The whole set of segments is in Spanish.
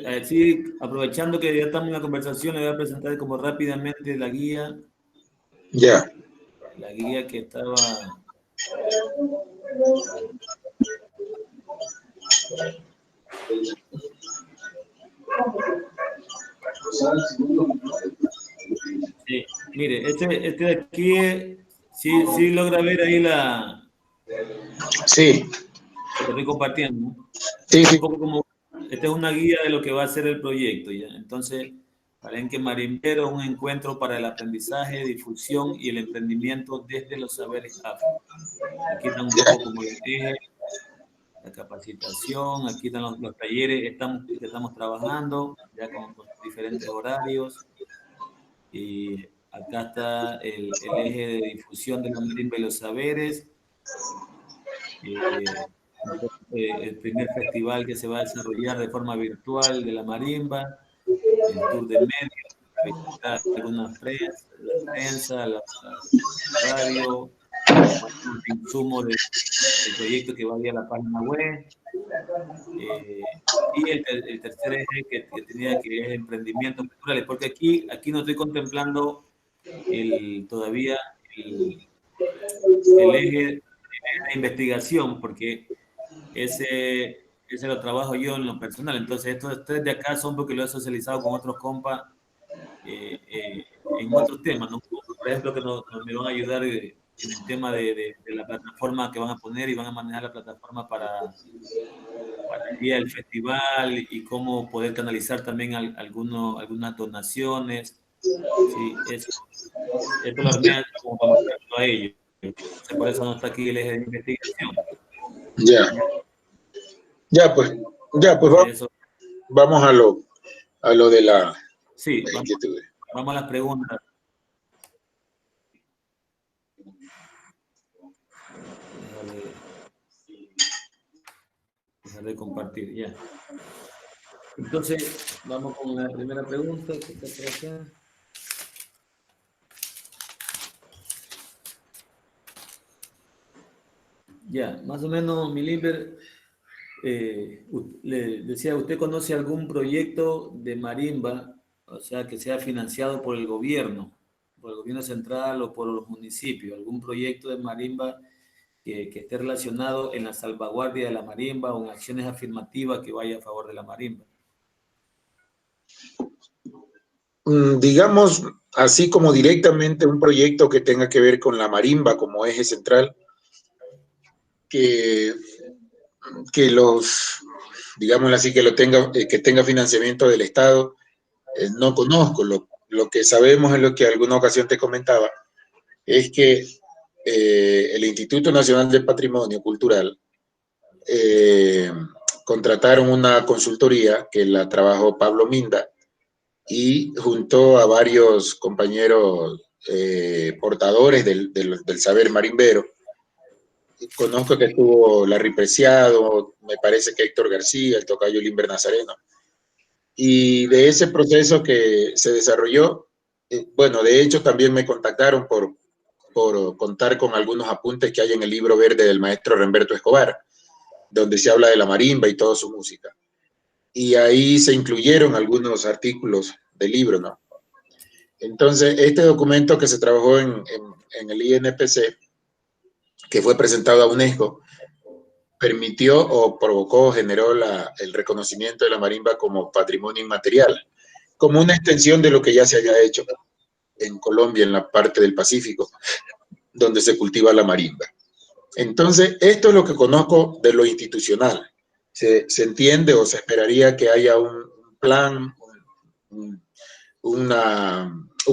Así, aprovechando que ya estamos en la conversación, le voy a presentar como rápidamente la guía. Ya. La guía que estaba... Sí, mire, este de aquí, sí logra ver ahí la... Sí. Lo que estoy compartiendo, ¿no? Sí, sí. Un poco como, esta es una guía de lo que va a ser el proyecto, ¿ya? Entonces, Palenque Marimbero, un encuentro para el aprendizaje, difusión y el emprendimiento desde los saberes afro. Aquí están un poco como les dije, la capacitación, aquí están los talleres que estamos trabajando, ya con diferentes horarios. Y acá está el eje de difusión de la marimba y los saberes. El primer festival que se va a desarrollar de forma virtual de la marimba, el tour de medios, visitar algunas prensa, la radio, un insumo del proyecto que va a ir a la página web. Y el tercer eje que tenía que es emprendimientos culturales, porque aquí no estoy contemplando todavía el eje de investigación, porque ese lo trabajo yo en lo personal. Entonces, estos tres de acá son porque lo he socializado con otros compas en otros temas, ¿no? Por ejemplo, que me van a ayudar en el tema de la plataforma que van a poner y van a manejar la plataforma para el día del festival y cómo poder canalizar también algunas donaciones. Sí, esto lo armé como para mostrarlo a ellos. Por eso no está aquí el eje de investigación. Ya. Ya, pues vamos a lo de la... Sí, vamos a las preguntas. Dejar de compartir, ya. Entonces, vamos con la primera pregunta que está por acá. Ya, más o menos, Milimber, le decía, ¿usted conoce algún proyecto de marimba, o sea, que sea financiado por el gobierno central o por los municipios? ¿Algún proyecto de marimba que esté relacionado en la salvaguardia de la marimba o en acciones afirmativas que vaya a favor de la marimba? Digamos, así como directamente un proyecto que tenga que ver con la marimba como eje central, que digámoslo así, que tenga financiamiento del Estado, no conozco. Lo que sabemos es lo que alguna ocasión te comentaba, es que el Instituto Nacional del Patrimonio Cultural contrataron una consultoría que la trabajó Pablo Minda y juntó a varios compañeros portadores del saber marimbero. Conozco que estuvo Larry Preciado, me parece que Héctor García, el tocayo Limber Nazareno. Y de ese proceso que se desarrolló, bueno, de hecho también me contactaron por contar con algunos apuntes que hay en el libro verde del maestro Remberto Escobar, donde se habla de la marimba y toda su música. Y ahí se incluyeron algunos artículos del libro, ¿no? Entonces, este documento que se trabajó en el INPC, que fue presentado a UNESCO, permitió o provocó, generó el reconocimiento de la marimba como patrimonio inmaterial, como una extensión de lo que ya se había hecho en Colombia, en la parte del Pacífico, donde se cultiva la marimba. Entonces, esto es lo que conozco de lo institucional. Se entiende o se esperaría que haya un plan, un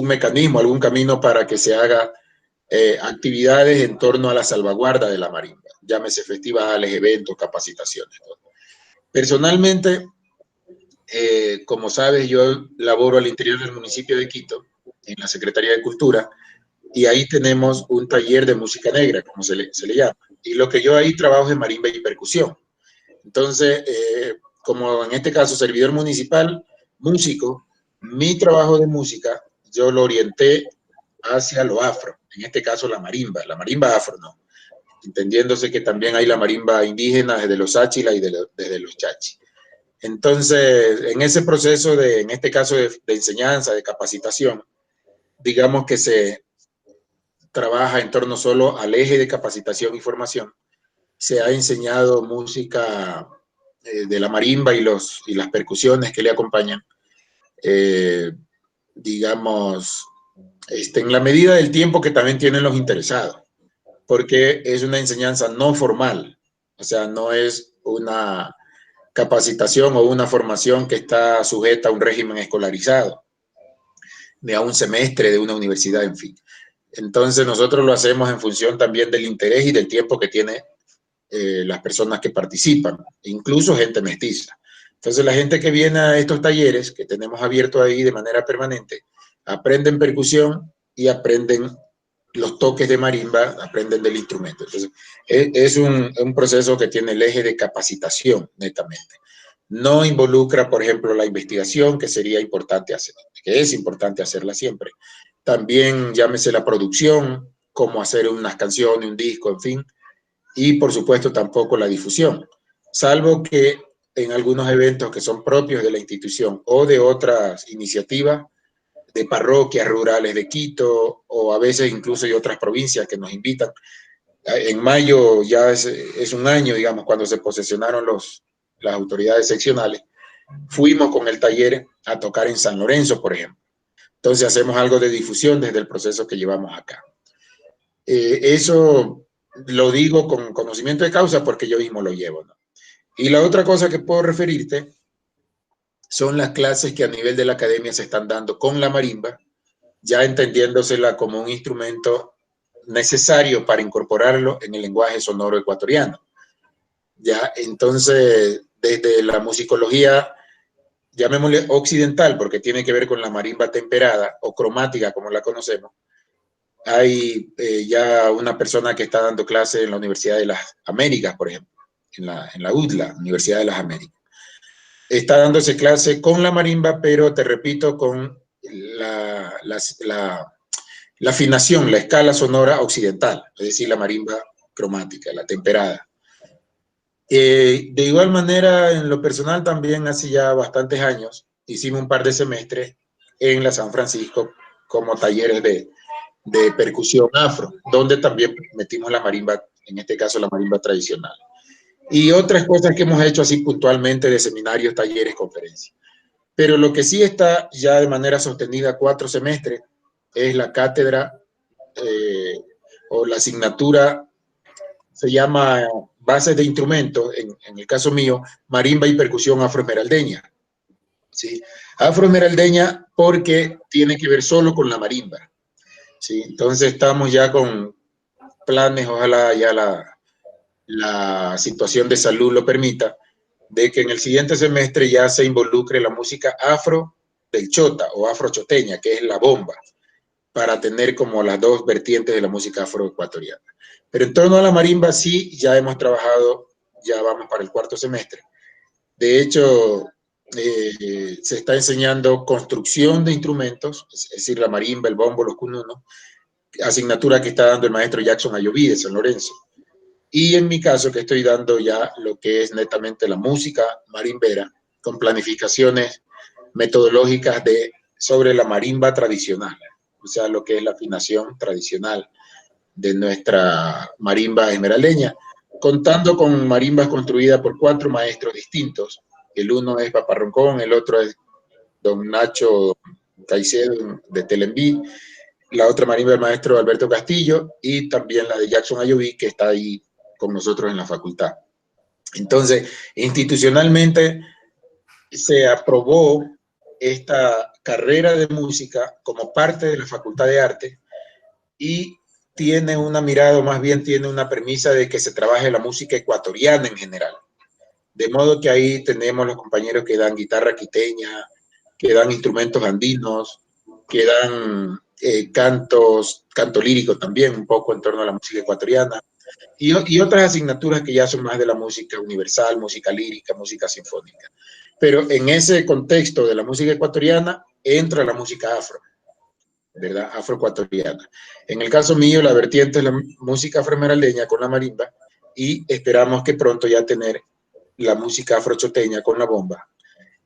mecanismo, algún camino para que se haga actividades en torno a la salvaguarda de la marimba, llámese festivales, eventos, capacitaciones. Personalmente, como sabes, yo laboro al interior del municipio de Quito, en la Secretaría de Cultura, y ahí tenemos un taller de música negra, como se le llama. Y lo que yo ahí trabajo es marimba y percusión. Entonces, como en este caso servidor municipal, músico, mi trabajo de música yo lo orienté hacia lo afro, en este caso la marimba afro, ¿no? Entendiéndose que también hay la marimba indígena desde los Áchila y desde los Chachi. Entonces, en ese proceso en este caso de enseñanza, de capacitación, digamos que se trabaja en torno solo al eje de capacitación y formación. Se ha enseñado música de la marimba y las percusiones que le acompañan, digamos, en la medida del tiempo que también tienen los interesados, porque es una enseñanza no formal, o sea, no es una capacitación o una formación que está sujeta a un régimen escolarizado, ni a un semestre de una universidad, en fin. Entonces nosotros lo hacemos en función también del interés y del tiempo que tiene las personas que participan, incluso gente mestiza. Entonces la gente que viene a estos talleres que tenemos abiertos ahí de manera permanente, aprenden percusión y aprenden los toques de marimba, aprenden del instrumento. Entonces es un proceso que tiene el eje de capacitación netamente. No involucra, por ejemplo, la investigación, que sería importante hacer, que es importante hacerla siempre. También llámese la producción, cómo hacer unas canciones, un disco, en fin, y por supuesto tampoco la difusión, salvo que en algunos eventos que son propios de la institución o de otras iniciativas de parroquias rurales de Quito o a veces incluso de otras provincias que nos invitan. En mayo ya es un año, digamos, cuando se posesionaron las autoridades seccionales, fuimos con el taller a tocar en San Lorenzo, por ejemplo. Entonces hacemos algo de difusión desde el proceso que llevamos acá. Eso lo digo con conocimiento de causa porque yo mismo lo llevo, ¿no? Y la otra cosa que puedo referirte son las clases que a nivel de la academia se están dando con la marimba, ya entendiéndosela como un instrumento necesario para incorporarlo en el lenguaje sonoro ecuatoriano. Ya, entonces, desde la musicología, llamémosle occidental, porque tiene que ver con la marimba temperada o cromática, como la conocemos, hay ya una persona que está dando clase en la Universidad de las Américas, por ejemplo, en la UDLA, Universidad de las Américas. Está dándose clase con la marimba, pero te repito, con la afinación, la escala sonora occidental, es decir, la marimba cromática, la temperada. De igual manera, en lo personal también hace ya bastantes años, hicimos un par de semestres en la San Francisco como talleres de percusión afro, donde también metimos la marimba, en este caso la marimba tradicional. Y otras cosas que hemos hecho así puntualmente de seminarios, talleres, conferencias. Pero lo que sí está ya de manera sostenida 4 semestres es la cátedra o la asignatura, se llama Bases de Instrumentos, en el caso mío, marimba y percusión afroesmeraldeña. ¿Sí? Afroesmeraldeña porque tiene que ver solo con la marimba. ¿Sí? Entonces estamos ya con planes, ojalá ya la situación de salud lo permita, de que en el siguiente semestre ya se involucre la música afro del chota o afrochoteña, que es la bomba, para tener como las dos vertientes de la música afroecuatoriana. Pero en torno a la marimba sí, ya hemos trabajado, ya vamos para el 4º semestre. De hecho, se está enseñando construcción de instrumentos, es decir, la marimba, el bombo, los cununos, asignatura que está dando el maestro Jackson Ayoví de San Lorenzo. Y en mi caso, que estoy dando ya lo que es netamente la música marimbera, con planificaciones metodológicas sobre la marimba tradicional, o sea, lo que es la afinación tradicional de nuestra marimba esmeraldeña, contando con marimbas construidas por 4 maestros distintos. El uno es Paparroncón, el otro es don Nacho Caicedo de Telembí, la otra marimba del maestro Alberto Castillo y también la de Jackson Ayoví, que está ahí con nosotros en la facultad. Entonces, institucionalmente se aprobó esta carrera de música como parte de la Facultad de Arte y tiene una mirada, o más bien tiene una premisa de que se trabaje la música ecuatoriana en general. De modo que ahí tenemos los compañeros que dan guitarra quiteña, que dan instrumentos andinos, que dan canto lírico también, un poco en torno a la música ecuatoriana. y otras asignaturas que ya son más de la música universal, música lírica, música sinfónica. Pero en ese contexto de la música ecuatoriana entra la música afro, ¿verdad? Afroecuatoriana. En el caso mío, la vertiente es la música afroesmeraldeña con la marimba y esperamos que pronto ya tener la música afrochoteña con la bomba.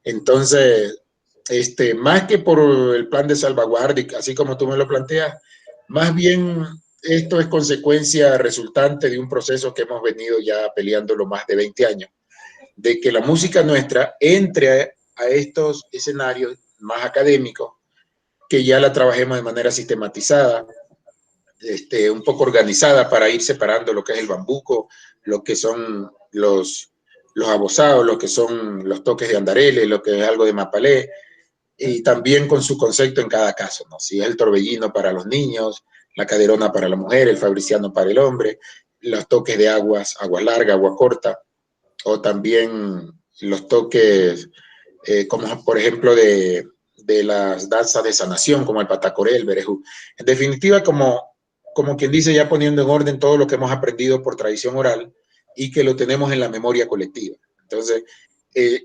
Entonces, más que por el plan de salvaguardia, así como tú me lo planteas, más bien esto es consecuencia resultante de un proceso que hemos venido ya peleándolo más de 20 años, de que la música nuestra entre a estos escenarios más académicos, que ya la trabajemos de manera sistematizada, un poco organizada para ir separando lo que es el bambuco, lo que son los abozados, lo que son los toques de andarele, lo que es algo de mapalé, y también con su concepto en cada caso, ¿no? Si es el torbellino para los niños, la caderona para la mujer, el fabriciano para el hombre, los toques de aguas, agua larga, agua corta, o también los toques, como por ejemplo de las danzas de sanación, como el patacoré, el berejú. En definitiva, como quien dice, ya poniendo en orden todo lo que hemos aprendido por tradición oral y que lo tenemos en la memoria colectiva. Entonces,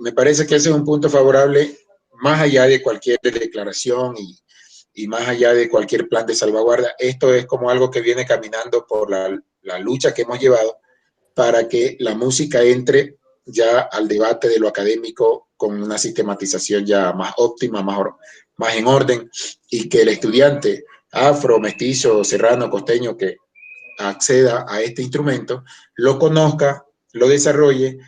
me parece que ese es un punto favorable, más allá de cualquier declaración y más allá de cualquier plan de salvaguarda. Esto es como algo que viene caminando por la lucha que hemos llevado para que la música entre ya al debate de lo académico con una sistematización ya más óptima, más en orden, y que el estudiante afro, mestizo, serrano, costeño que acceda a este instrumento, lo conozca, lo desarrolle,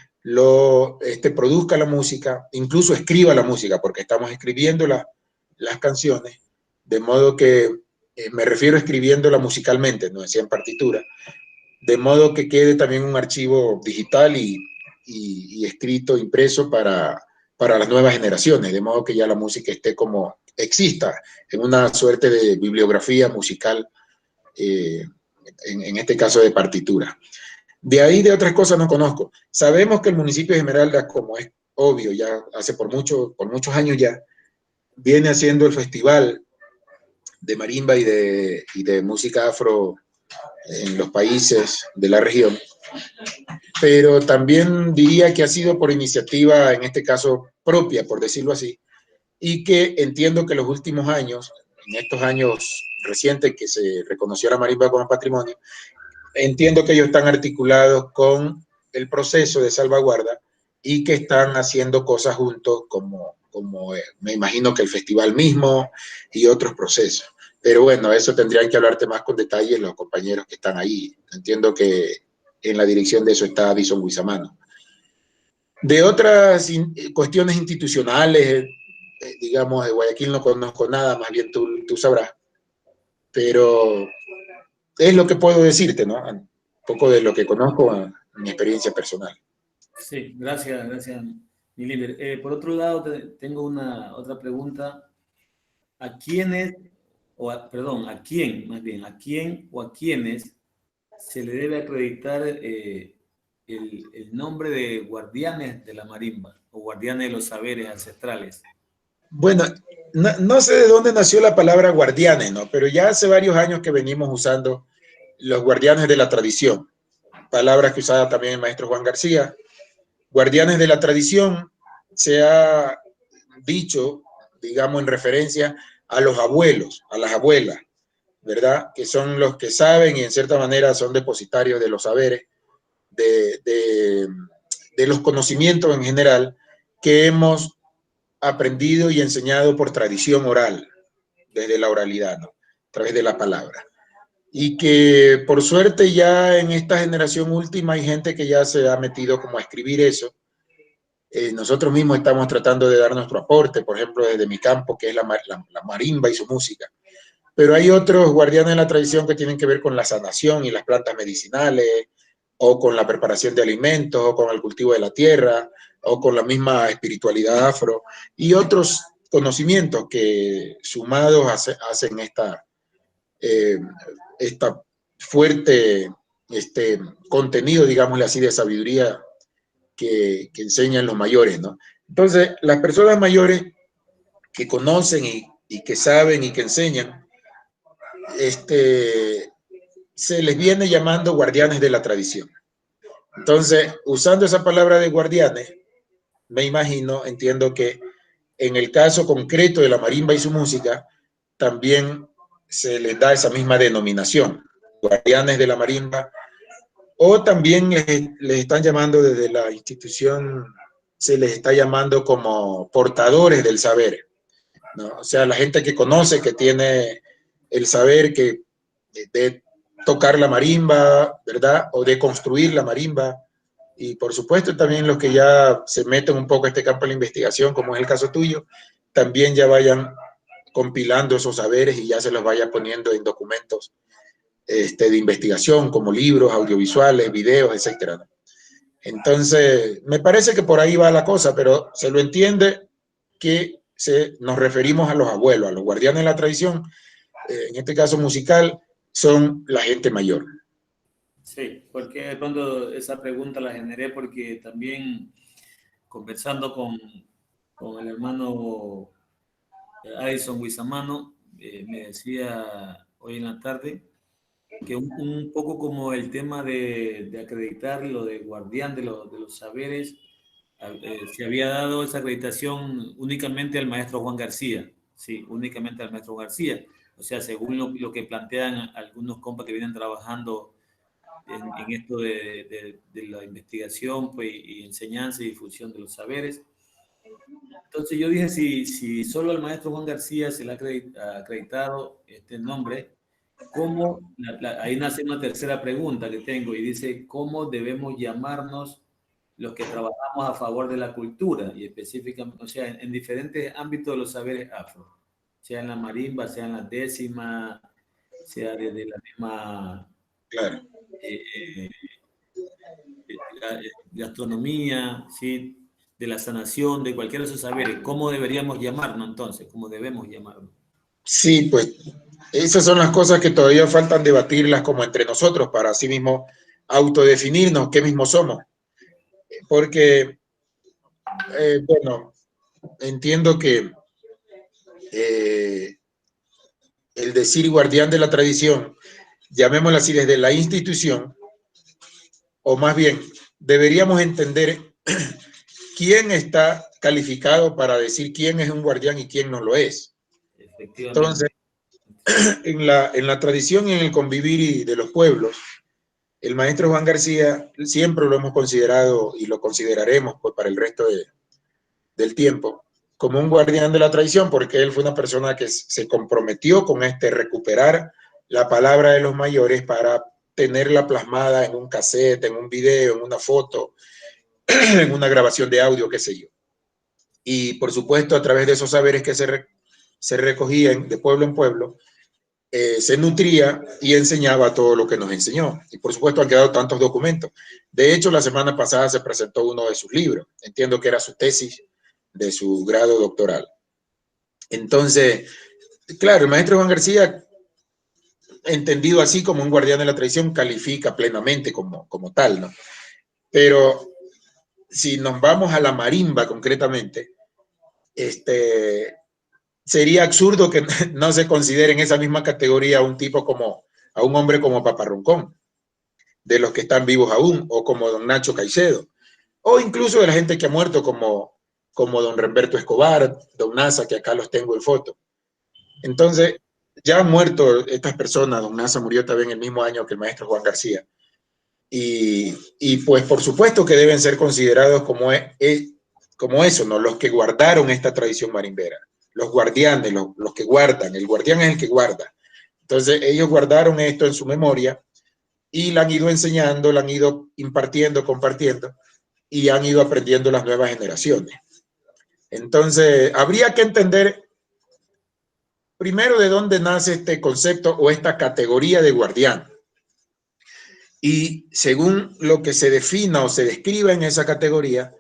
produzca la música, incluso escriba la música, porque estamos escribiendo las canciones, de modo que me refiero a escribiéndola musicalmente, no decía en partitura, de modo que quede también un archivo digital y escrito, impreso para las nuevas generaciones, de modo que ya la música esté como exista, en una suerte de bibliografía musical, en este caso de partitura. De ahí de otras cosas no conozco. Sabemos que el municipio de Esmeralda, como es obvio, ya hace por muchos años ya, viene haciendo el festival de marimba y de música afro en los países de la región, pero también diría que ha sido por iniciativa, en este caso propia, por decirlo así, y que entiendo que los últimos años, en estos años recientes que se reconoció la marimba como patrimonio, entiendo que ellos están articulados con el proceso de salvaguarda y que están haciendo cosas juntos, como me imagino que el festival mismo y otros procesos. Pero bueno, eso tendrían que hablarte más con detalle los compañeros que están ahí. Entiendo que en la dirección de eso está Addison Guizamano. De otras cuestiones institucionales, digamos, de Guayaquil no conozco nada, más bien tú sabrás, pero es lo que puedo decirte, ¿no? Un poco de lo que conozco en mi experiencia personal. Sí, gracias, Niliber. Por otro lado, tengo otra pregunta. ¿A quiénes, a quién, más bien, a quién o a quiénes se le debe acreditar el nombre de guardianes de la marimba o guardianes de los saberes ancestrales? Bueno, no sé de dónde nació la palabra guardianes, ¿no? Pero ya hace varios años que venimos usando los guardianes de la tradición, palabras que usaba también el maestro Juan García. Guardianes de la tradición se ha dicho, digamos, en referencia a los abuelos, a las abuelas, ¿verdad? Que son los que saben y en cierta manera son depositarios de los saberes, de los conocimientos en general que hemos aprendido y enseñado por tradición oral, desde la oralidad, ¿no? A través de la palabra. Y que por suerte ya en esta generación última hay gente que ya se ha metido como a escribir eso. Nosotros mismos estamos tratando de dar nuestro aporte, por ejemplo, desde mi campo, que es la marimba y su música. Pero hay otros guardianes de la tradición que tienen que ver con la sanación y las plantas medicinales, o con la preparación de alimentos, o con el cultivo de la tierra, o con la misma espiritualidad afro, y otros conocimientos que sumados hacen esta fuerte contenido, digámosle así, de sabiduría que enseñan los mayores, ¿no? Entonces, las personas mayores que conocen y que saben y que enseñan, se les viene llamando guardianes de la tradición. Entonces, usando esa palabra de guardianes, me imagino, entiendo que en el caso concreto de la marimba y su música, también se les da esa misma denominación, guardianes de la marimba, o también les están llamando desde la institución, se les está llamando como portadores del saber, ¿no? O sea, la gente que conoce, que tiene el saber que de tocar la marimba, ¿verdad? O de construir la marimba. Y por supuesto también los que ya se meten un poco a este campo de la investigación, como es el caso tuyo, también ya vayan compilando esos saberes y ya se los vaya poniendo en documentos de investigación, como libros, audiovisuales, videos, etcétera, ¿no? Entonces, me parece que por ahí va la cosa, pero se lo entiende que nos referimos a los abuelos, a los guardianes de la tradición, en este caso musical, son la gente mayor. Sí, porque de pronto esa pregunta la generé porque también conversando con el hermano Addison Guisamano, me decía hoy en la tarde que un poco como el tema de acreditar lo de guardián de los saberes, se había dado esa acreditación únicamente al maestro Juan García, sí, únicamente al maestro García. O sea, según lo que plantean algunos compas que vienen trabajando en esto de la investigación pues, y enseñanza y difusión de los saberes. Entonces yo dije, si solo al maestro Juan García se le ha acreditado este nombre, ¿cómo? Ahí nace una tercera pregunta que tengo y dice, ¿cómo debemos llamarnos los que trabajamos a favor de la cultura? Y específicamente, o sea, en diferentes ámbitos de los saberes afro, sea en la marimba, sea en la décima, sea desde la misma Claro. eh, gastronomía, ¿sí? De la sanación, de cualquiera de esos saberes. ¿Cómo deberíamos llamarnos entonces? ¿Cómo debemos llamarnos? Sí, pues esas son las cosas que todavía faltan debatirlas como entre nosotros para así mismo autodefinirnos qué mismos somos. Porque, bueno, entiendo que el decir guardián de la tradición, llamémoslo así desde la institución, o más bien deberíamos entender quién está calificado para decir quién es un guardián y quién no lo es. Efectivamente. Entonces, en la tradición y en el convivir de los pueblos, el maestro Juan García siempre lo hemos considerado y lo consideraremos pues, para el resto del tiempo como un guardián de la tradición, porque él fue una persona que se comprometió con recuperar la palabra de los mayores para tenerla plasmada en un cassette, en un video, en una foto, en una grabación de audio, qué sé yo. Y por supuesto, a través de esos saberes que se recogían de pueblo en pueblo, se nutría y enseñaba todo lo que nos enseñó. Y por supuesto han quedado tantos documentos. De hecho, la semana pasada se presentó uno de sus libros. Entiendo que era su tesis de su grado doctoral. Entonces, claro, el maestro Juan García, entendido así como un guardián de la tradición, califica plenamente como tal, ¿no? Pero si nos vamos a la marimba concretamente, sería absurdo que no se considere en esa misma categoría a un tipo como, a un hombre como Paparroncón, de los que están vivos aún, o como don Nacho Caicedo, o incluso de la gente que ha muerto como don Remberto Escobar, don Nasa, que acá los tengo en foto. Entonces, ya han muerto estas personas, don Nasa murió también el mismo año que el maestro Juan García, y pues por supuesto que deben ser considerados como eso, ¿no? Los que guardaron esta tradición marimbera, los guardianes, los que guardan, el guardián es el que guarda. Entonces ellos guardaron esto en su memoria y la han ido enseñando, la han ido impartiendo, compartiendo y han ido aprendiendo las nuevas generaciones. Entonces habría que entender primero de dónde nace este concepto o esta categoría de guardián. Y según lo que se defina o se describa en esa categoría,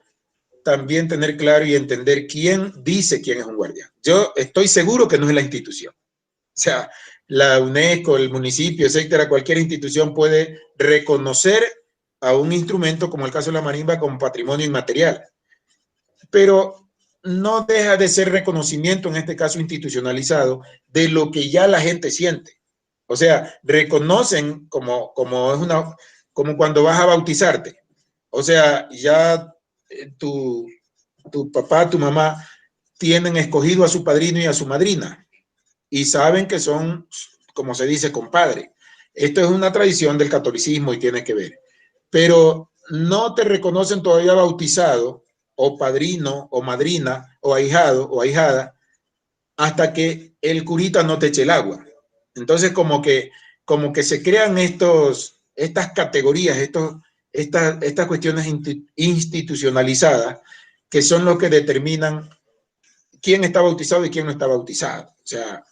también tener claro y entender quién dice quién es un guardián. Yo estoy seguro que no es la institución. O sea, la UNESCO, el municipio, etcétera, cualquier institución puede reconocer a un instrumento, como el caso de la marimba, como patrimonio inmaterial. Pero no deja de ser reconocimiento, en este caso institucionalizado, de lo que ya la gente siente. O sea, reconocen como cuando vas a bautizarte. O sea, ya tu papá, tu mamá tienen escogido a su padrino y a su madrina y saben que son, como se dice, compadre. Esto es una tradición del catolicismo y tiene que ver. Pero no te reconocen todavía bautizado o padrino o madrina o ahijado o ahijada hasta que el curita no te eche el agua. Entonces como que se crean estas categorías, estas cuestiones institucionalizadas que son los que determinan quién está bautizado y quién no está bautizado. O sea,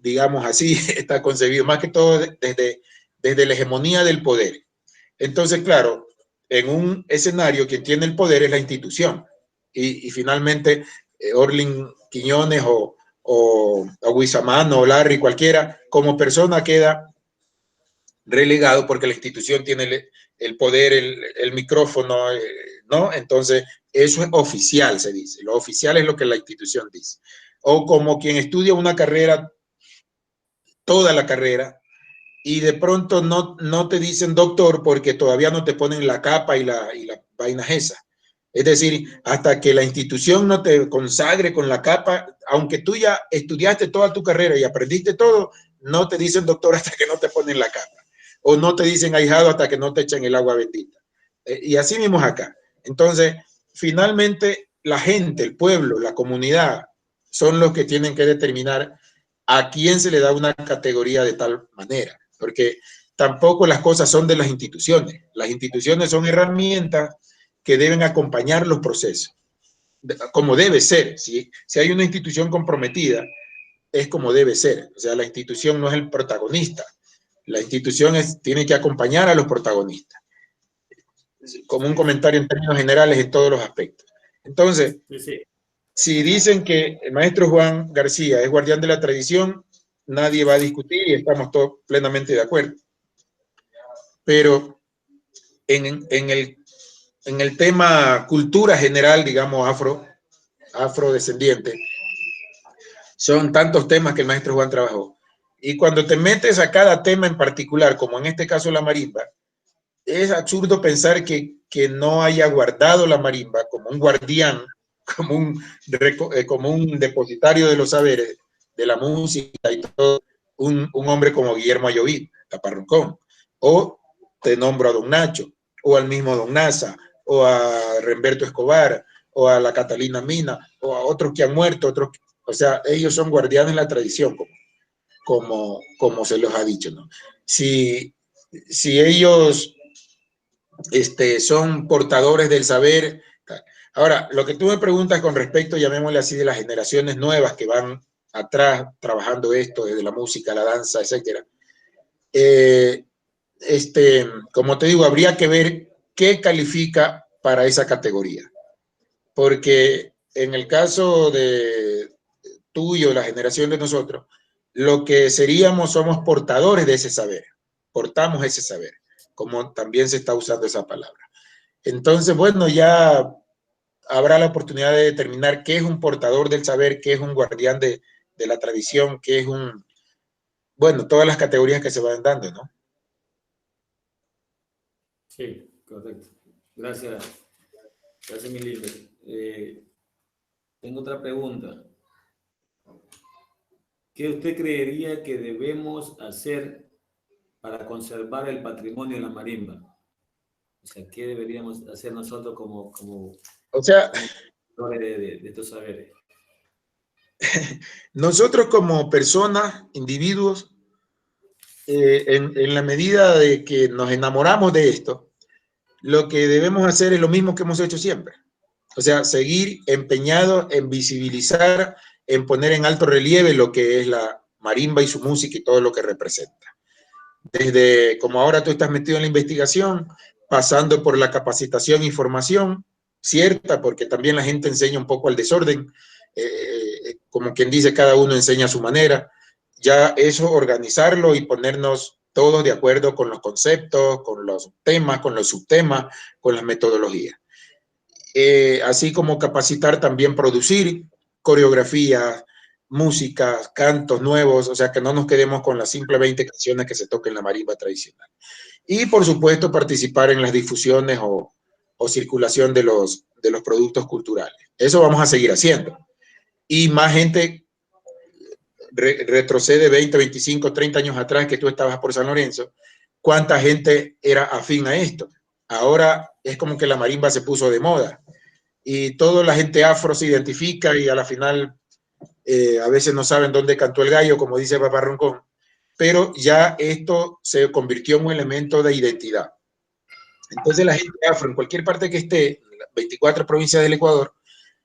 digamos así, está concebido más que todo desde la hegemonía del poder. Entonces, claro, en un escenario quien tiene el poder es la institución. Y finalmente, Orlin Quiñones o Guisamano o Larry, cualquiera, como persona queda relegado porque la institución tiene el poder, el micrófono, ¿no? Entonces, eso es oficial, se dice. Lo oficial es lo que la institución dice. O como quien estudia una carrera, toda la carrera, y de pronto no te dicen doctor porque todavía no te ponen la capa y la vaina esa. Es decir, hasta que la institución no te consagre con la capa, aunque tú ya estudiaste toda tu carrera y aprendiste todo, no te dicen doctor hasta que no te ponen la capa. O no te dicen ahijado hasta que no te echan el agua bendita. Y así mismo es acá. Entonces, finalmente, la gente, el pueblo, la comunidad, son los que tienen que determinar a quién se le da una categoría de tal manera. Porque tampoco las cosas son de las instituciones. Las instituciones son herramientas que deben acompañar los procesos, como debe ser. Si hay una institución comprometida, es como debe ser. O sea, la institución no es el protagonista. La institución tiene que acompañar a los protagonistas. Como un comentario en términos generales en todos los aspectos. Entonces, si dicen que el maestro Juan García es guardián de la tradición, nadie va a discutir y estamos todos plenamente de acuerdo. Pero en el tema cultura general, digamos, afrodescendiente, son tantos temas que el maestro Juan trabajó. Y cuando te metes a cada tema en particular, como en este caso la marimba, es absurdo pensar que no haya guardado la marimba como un guardián, como un depositario de los saberes, de la música y todo, un hombre como Guillermo Ayoví, Taparroncón, o te nombro a don Nacho, o al mismo don Nasa, o a Remberto Escobar, o a la Catalina Mina, o a otros que han muerto, o sea, ellos son guardianes de la tradición, como se los ha dicho, ¿no? Si ellos son portadores del saber. Ahora, lo que tú me preguntas con respecto, llamémosle así, de las generaciones nuevas que van atrás trabajando esto, desde la música, la danza, etcétera. Como te digo, habría que ver qué califica para esa categoría. Porque en el caso de tuyo, la generación de nosotros, lo que seríamos somos portadores de ese saber, portamos ese saber, como también se está usando esa palabra. Entonces, bueno, ya habrá la oportunidad de determinar qué es un portador del saber, qué es un guardián de la tradición, qué es bueno, todas las categorías que se van dando, ¿no? Sí, correcto. Gracias. Gracias, mi líder. Tengo otra pregunta. ¿Qué usted creería que debemos hacer para conservar el patrimonio de la marimba? O sea, ¿qué deberíamos hacer nosotros como o sea, de estos saberes? Nosotros como personas, individuos, en la medida de que nos enamoramos de esto, lo que debemos hacer es lo mismo que hemos hecho siempre. O sea, seguir empeñados en visibilizar, en poner en alto relieve lo que es la marimba y su música y todo lo que representa. Desde, como ahora tú estás metido en la investigación, pasando por la capacitación y formación cierta, porque también la gente enseña un poco al desorden, como quien dice, cada uno enseña a su manera. Ya eso, organizarlo y ponernos todos de acuerdo con los conceptos, con los temas, con los subtemas, con las metodologías. Así como capacitar, también producir coreografías, música, cantos nuevos, o sea, que no nos quedemos con las simples 20 canciones que se tocan en la marimba tradicional. Y, por supuesto, participar en las difusiones o circulación de los productos culturales. Eso vamos a seguir haciendo. Y más gente retrocede 20, 25, 30 años atrás que tú estabas por San Lorenzo. ¿Cuánta gente era afín a esto? Ahora es como que la marimba se puso de moda y toda la gente afro se identifica y a la final a veces no saben dónde cantó el gallo, como dice Papá Roncón, pero ya esto se convirtió en un elemento de identidad. Entonces la gente afro en cualquier parte que esté, en las 24 provincias del Ecuador,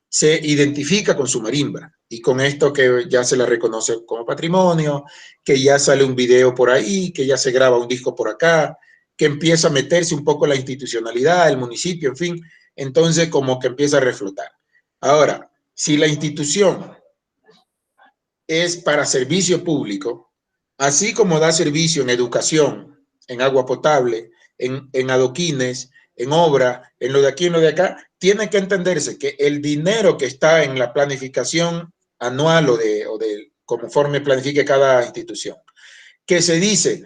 se identifica con su marimba y con esto que ya se la reconoce como patrimonio, que ya sale un video por ahí, que ya se graba un disco por acá, que empieza a meterse un poco la institucionalidad, el municipio, en fin, entonces como que empieza a reflotar. Ahora, si la institución es para servicio público, así como da servicio en educación, en agua potable, en adoquines, en obra, en lo de aquí, en lo de acá, tiene que entenderse que el dinero que está en la planificación anual o de conforme planifique cada institución, que se dice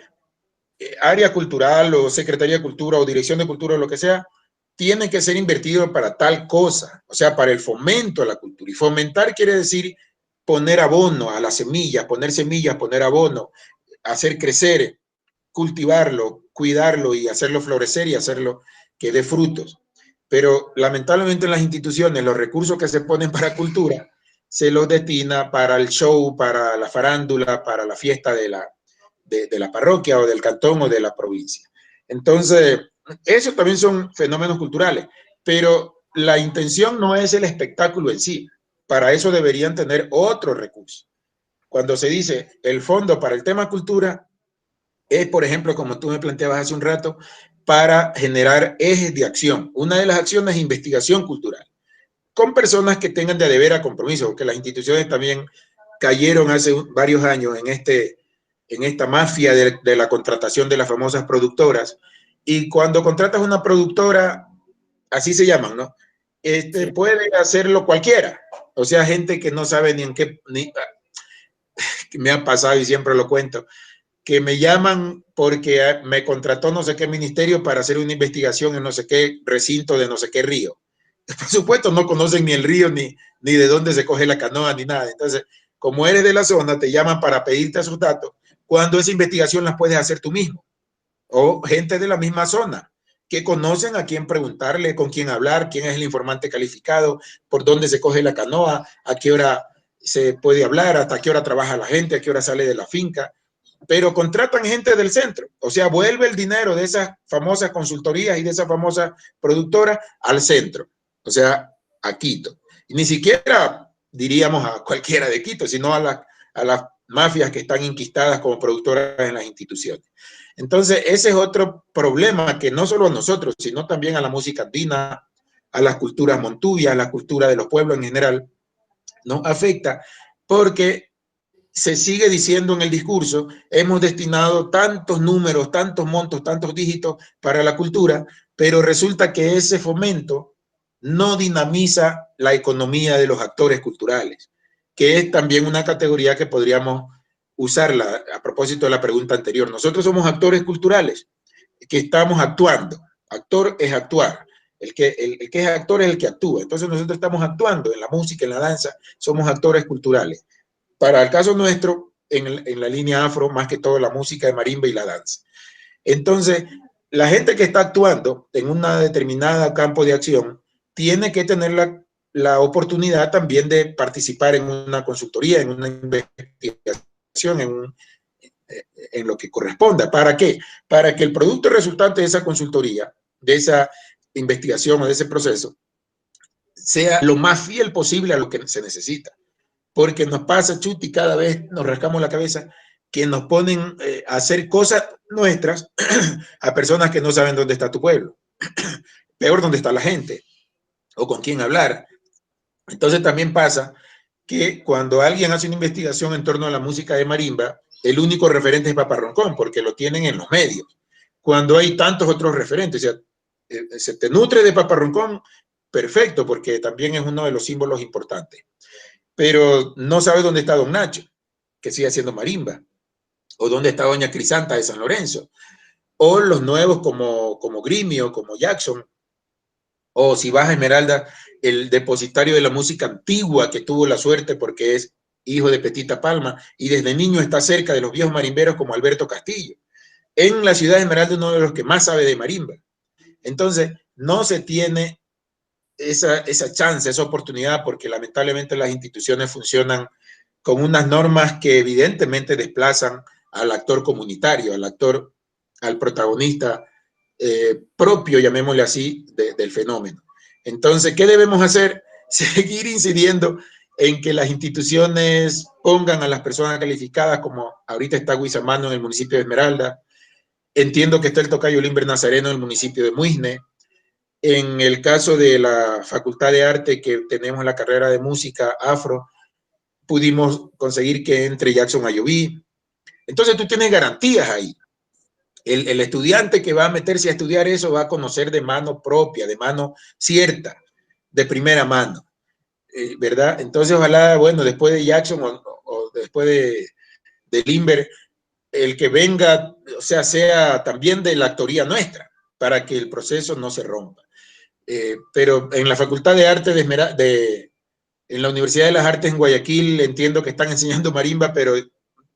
área cultural o Secretaría de Cultura o Dirección de Cultura o lo que sea, tiene que ser invertido para tal cosa, o sea, para el fomento a la cultura. Y fomentar quiere decir poner abono a las semillas, poner abono, hacer crecer, cultivarlo, cuidarlo y hacerlo florecer y hacerlo que dé frutos. Pero lamentablemente en las instituciones los recursos que se ponen para cultura se los destina para el show, para la farándula, para la fiesta de la parroquia o del cantón o de la provincia. Entonces, eso también son fenómenos culturales, pero la intención no es el espectáculo en sí. Para eso deberían tener otros recursos. Cuando se dice el fondo para el tema cultura, es, por ejemplo, como tú me planteabas hace un rato, para generar ejes de acción. Una de las acciones es investigación cultural, con personas que tengan de veras compromiso, porque las instituciones también cayeron hace varios años en esta mafia de la contratación de las famosas productoras. Y cuando contratas una productora, así se llaman, ¿no? Sí. Puede hacerlo cualquiera. O sea, gente que no sabe ni en qué, que me ha pasado y siempre lo cuento, que me llaman porque me contrató no sé qué ministerio para hacer una investigación en no sé qué recinto de no sé qué río. Por supuesto, no conocen ni el río, ni de dónde se coge la canoa, ni nada. Entonces, como eres de la zona, te llaman para pedirte sus datos, cuando esa investigación las puedes hacer tú mismo. O gente de la misma zona, que conocen a quién preguntarle, con quién hablar, quién es el informante calificado, por dónde se coge la canoa, a qué hora se puede hablar, hasta qué hora trabaja la gente, a qué hora sale de la finca. Pero contratan gente del centro, o sea, vuelve el dinero de esas famosas consultorías y de esa famosa productora al centro, o sea, a Quito. Y ni siquiera diríamos a cualquiera de Quito, sino a las mafias que están inquistadas como productoras en las instituciones. Entonces, ese es otro problema que no solo a nosotros, sino también a la música andina, a las culturas montubias, a la cultura de los pueblos en general, nos afecta porque se sigue diciendo en el discurso, hemos destinado tantos números, tantos montos, tantos dígitos para la cultura, pero resulta que ese fomento no dinamiza la economía de los actores culturales, que es también una categoría que podríamos usarla a propósito de la pregunta anterior. Nosotros somos actores culturales que estamos actuando. Actor es actuar. El que es actor es el que actúa. Entonces nosotros estamos actuando en la música, en la danza, somos actores culturales. Para el caso nuestro, en la línea afro, más que todo la música de marimba y la danza. Entonces, la gente que está actuando en una determinada campo de acción tiene que tener la oportunidad también de participar en una consultoría, en una investigación, en lo que corresponda. ¿Para qué? Para que el producto resultante de esa consultoría, de esa investigación o de ese proceso, sea lo más fiel posible a lo que se necesita. Porque nos pasa, Chuti, cada vez nos rascamos la cabeza, que nos ponen a hacer cosas nuestras a personas que no saben dónde está tu pueblo, peor dónde está la gente, o con quién hablar. Entonces también pasa que cuando alguien hace una investigación en torno a la música de marimba, el único referente es Papá Roncón, porque lo tienen en los medios. Cuando hay tantos otros referentes, o sea, se te nutre de Papá Roncón, perfecto, porque también es uno de los símbolos importantes. pero no sabe dónde está don Nacho, que sigue haciendo marimba, o dónde está doña Crisanta de San Lorenzo, o los nuevos como Grimio, como Jackson, o si vas a Esmeralda, el depositario de la música antigua que tuvo la suerte porque es hijo de Petita Palma y desde niño está cerca de los viejos marimberos como Alberto Castillo. En la ciudad de Esmeralda uno de los que más sabe de marimba. Entonces, no se tiene esa chance, esa oportunidad, porque lamentablemente las instituciones funcionan con unas normas que evidentemente desplazan al actor comunitario, al protagonista propio, llamémosle así, del fenómeno. Entonces, ¿qué debemos hacer? Seguir incidiendo en que las instituciones pongan a las personas calificadas, como ahorita está Guizamano en el municipio de Esmeralda. Entiendo que está el tocayo Limber Nazareno en el municipio de Muisne. En el caso de la Facultad de Arte que tenemos en la carrera de música afro, pudimos conseguir que entre Jackson Ayoví. Entonces tú tienes garantías ahí. El estudiante que va a meterse a estudiar eso va a conocer de mano propia, de mano cierta, de primera mano, ¿verdad? Entonces ojalá, bueno, después de Jackson o después de Limber, el que venga, o sea también de la actoría nuestra, para que el proceso no se rompa. Pero en la Facultad de Arte en la Universidad de las Artes en Guayaquil entiendo que están enseñando marimba, pero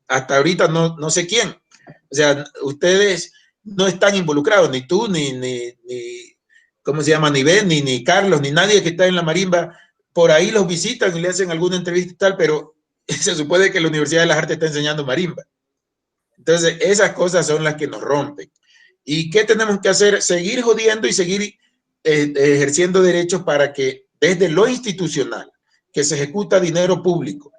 hasta ahorita no sé quién. O sea, ustedes no están involucrados, ni tú, ni ¿cómo se llama? Ni Ben, ni Carlos, ni nadie que está en la marimba. Por ahí los visitan y le hacen alguna entrevista y tal, pero se supone que la Universidad de las Artes está enseñando marimba. Entonces, esas cosas son las que nos rompen. ¿Y qué tenemos que hacer? Seguir jodiendo y seguir ejerciendo derechos para que desde lo institucional, que se ejecuta dinero público,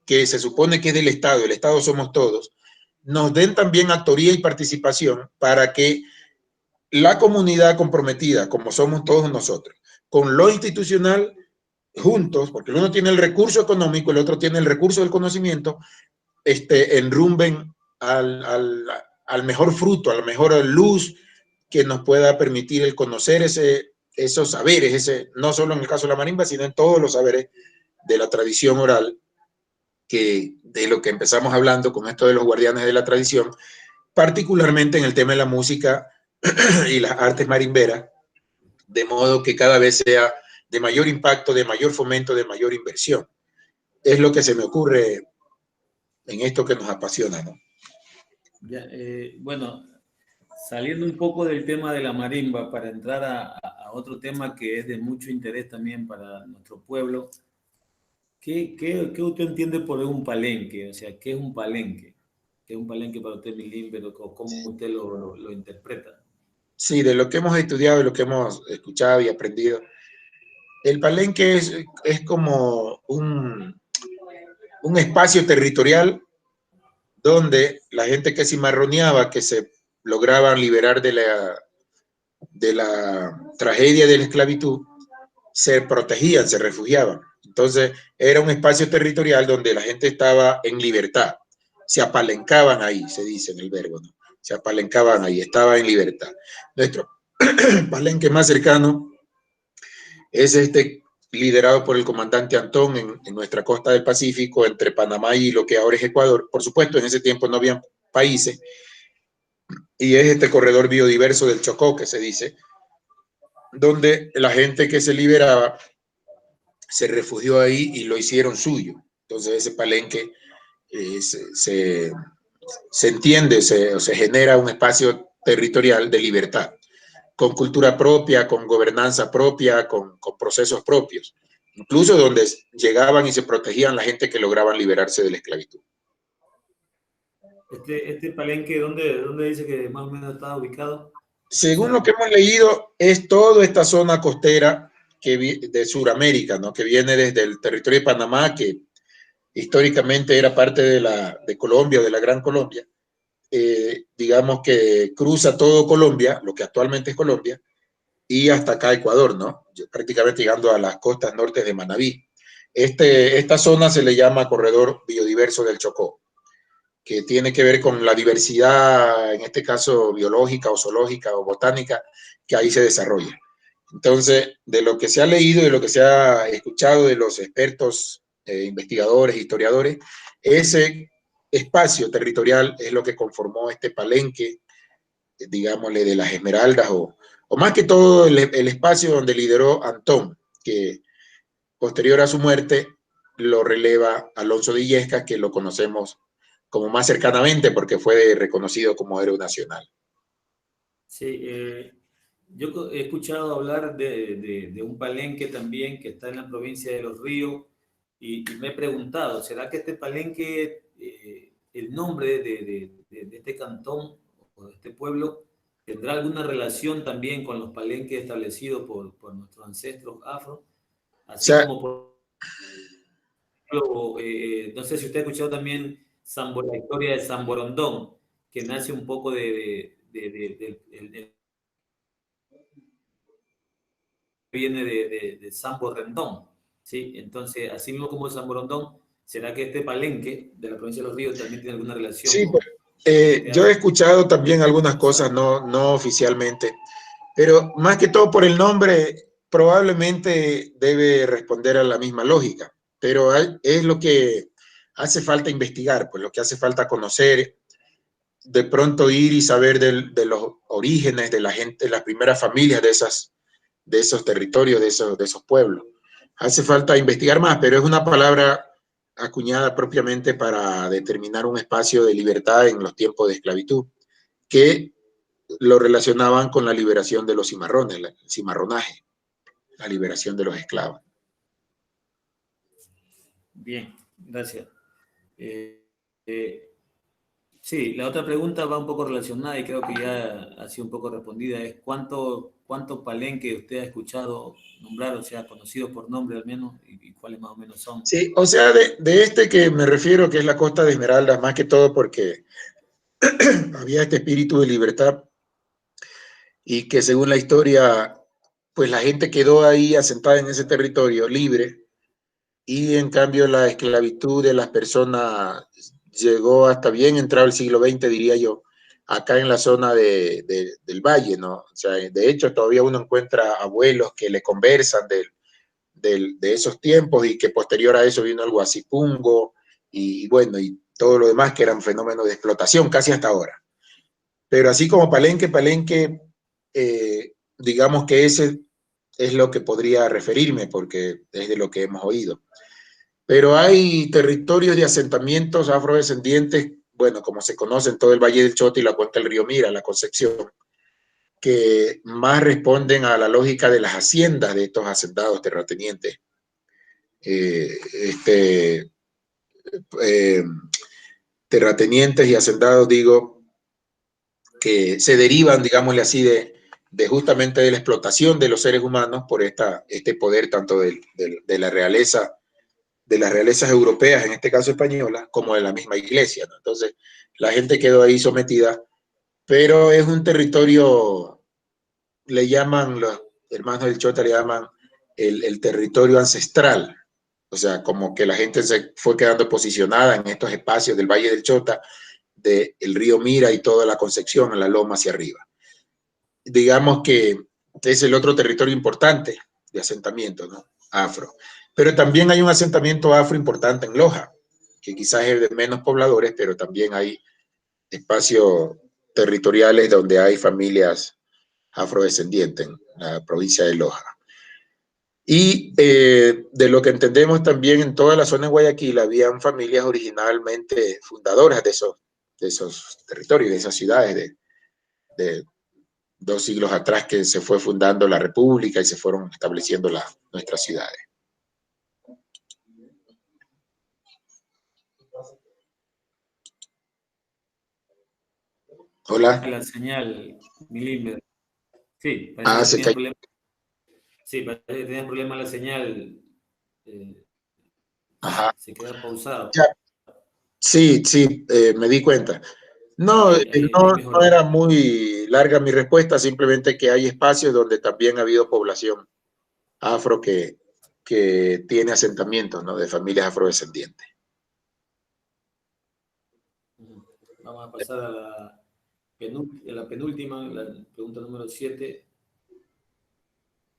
que se supone que es del Estado, el Estado somos todos, nos den también actoría y participación para que la comunidad comprometida, como somos todos nosotros, con lo institucional, juntos, porque uno tiene el recurso económico, el otro tiene el recurso del conocimiento, enrumben al mejor fruto, a la mejor luz que nos pueda permitir el conocer esos saberes, no solo en el caso de la marimba, sino en todos los saberes de la tradición oral, que de lo que empezamos hablando con esto de los guardianes de la tradición, particularmente en el tema de la música y las artes marimberas, de modo que cada vez sea de mayor impacto, de mayor fomento, de mayor inversión. Es lo que se me ocurre en esto que nos apasiona, ¿no? Ya, bueno, saliendo un poco del tema de la marimba para entrar a otro tema que es de mucho interés también para nuestro pueblo, ¿qué usted entiende por un palenque? O sea, ¿qué es un palenque? ¿Qué es un palenque para usted, Milín? Pero ¿cómo usted lo interpreta? Sí, de lo que hemos estudiado y lo que hemos escuchado y aprendido, el palenque es como un espacio territorial donde la gente que cimarroneaba, que se lograban liberar de la tragedia de la esclavitud, se protegían, se refugiaban. Entonces era un espacio territorial donde la gente estaba en libertad, se apalencaban ahí, se dice en el verbo, ¿no? Se apalencaban ahí, estaba en libertad. Nuestro palenque más cercano es liderado por el comandante Antón en nuestra costa del Pacífico, entre Panamá y lo que ahora es Ecuador. Por supuesto, en ese tiempo no había países, y es este corredor biodiverso del Chocó, que se dice, donde la gente que se liberaba se refugió ahí y lo hicieron suyo. Entonces ese palenque se entiende, se genera un espacio territorial de libertad, con cultura propia, con gobernanza propia, con procesos propios, incluso donde llegaban y se protegían la gente que lograban liberarse de la esclavitud. Este palenque, ¿dónde dice que más o menos está ubicado? Según lo que hemos leído, es toda esta zona costera de Sudamérica, ¿no? Que viene desde el territorio de Panamá, que históricamente era parte de Colombia, de la Gran Colombia, digamos que cruza todo Colombia, lo que actualmente es Colombia, y hasta acá Ecuador, ¿no? Prácticamente llegando a las costas norte de Manabí. Esta zona se le llama Corredor Biodiverso del Chocó, que tiene que ver con la diversidad, en este caso biológica o zoológica o botánica, que ahí se desarrolla. Entonces, de lo que se ha leído y de lo que se ha escuchado de los expertos investigadores, historiadores, ese espacio territorial es lo que conformó este palenque, digámosle, de las Esmeraldas, o más que todo el espacio donde lideró Antón, que posterior a su muerte lo releva Alonso de Illescas, que lo conocemos como más cercanamente porque fue reconocido como héroe nacional. Sí, yo he escuchado hablar de un palenque también que está en la provincia de Los Ríos y me he preguntado, ¿será que este palenque, el nombre de este cantón o de este pueblo, tendrá alguna relación también con los palenques establecidos por nuestros ancestros afro? O Así sea, como no sé si usted ha escuchado también la historia de San Borondón, que nace un poco viene de San Borondón, ¿sí? Entonces, así mismo como San Borondón, ¿será que este palenque de la provincia de Los Ríos también tiene alguna relación sí, con este yo he afro? escuchado también algunas cosas, no oficialmente, pero más que todo por el nombre, probablemente debe responder a la misma lógica, pero es lo que hace falta investigar, pues lo que hace falta conocer, de pronto ir y saber de los orígenes de la gente, las primeras familias de esos territorios, de esos pueblos. Hace falta investigar más, pero es una palabra acuñada propiamente para determinar un espacio de libertad en los tiempos de esclavitud, que lo relacionaban con la liberación de los cimarrones, el cimarronaje, la liberación de los esclavos. Bien, gracias. Eh, eh, sí, la otra pregunta va un poco relacionada y creo que ya ha sido un poco respondida, es ¿cuántos palenques usted ha escuchado nombrar, o sea, conocidos por nombre al menos, y cuáles más o menos son? Sí, o sea, de este que me refiero, que es la Costa de Esmeraldas, más que todo porque había este espíritu de libertad y que según la historia, pues la gente quedó ahí asentada en ese territorio libre y en cambio la esclavitud de las personas llegó hasta bien entrado el siglo XX, diría yo, acá en la zona del valle, ¿no? O sea, de hecho todavía uno encuentra abuelos que le conversan de esos tiempos y que posterior a eso vino el Guasipungo y bueno, y todo lo demás que eran fenómenos de explotación casi hasta ahora. Pero así como Palenque, digamos que ese es lo que podría referirme porque es de lo que hemos oído. Pero hay territorios de asentamientos afrodescendientes, bueno, como se conoce en todo el Valle del Chota y la cuenca del río Mira, la Concepción, que más responden a la lógica de las haciendas de estos hacendados terratenientes. Este, eh, terratenientes y hacendados, digo, que se derivan, digámosle así, de justamente de la explotación de los seres humanos por este poder tanto de la realeza, de las realezas europeas, en este caso españolas, como de la misma iglesia, ¿no? Entonces, la gente quedó ahí sometida, pero es un territorio, le llaman, los hermanos del Chota le llaman el territorio ancestral, o sea, como que la gente se fue quedando posicionada en estos espacios del Valle del Chota, del río Mira y toda la Concepción, en la loma hacia arriba. Digamos que es el otro territorio importante de asentamiento, ¿no? Afro. Pero también hay un asentamiento afro importante en Loja, que quizás es de menos pobladores, pero también hay espacios territoriales donde hay familias afrodescendientes en la provincia de Loja. Y de lo que entendemos también en toda la zona de Guayaquil habían familias originalmente fundadoras de esos territorios, de esas ciudades, de 2 siglos atrás que se fue fundando la República y se fueron estableciendo nuestras ciudades. Hola. La señal, Milímetro. Sí, parece Ah, que se tenían cayó. problemas. Sí, parece que tenían problemas la señal. eh, Ajá. se queda pausado. Ya. Sí, sí, me di cuenta. No, Ahí no mejoró. era muy larga mi respuesta, simplemente que hay espacios donde también ha habido población afro que tiene asentamientos, ¿no? De familias afrodescendientes. Vamos a pasar a la penúltima, la pregunta número 7.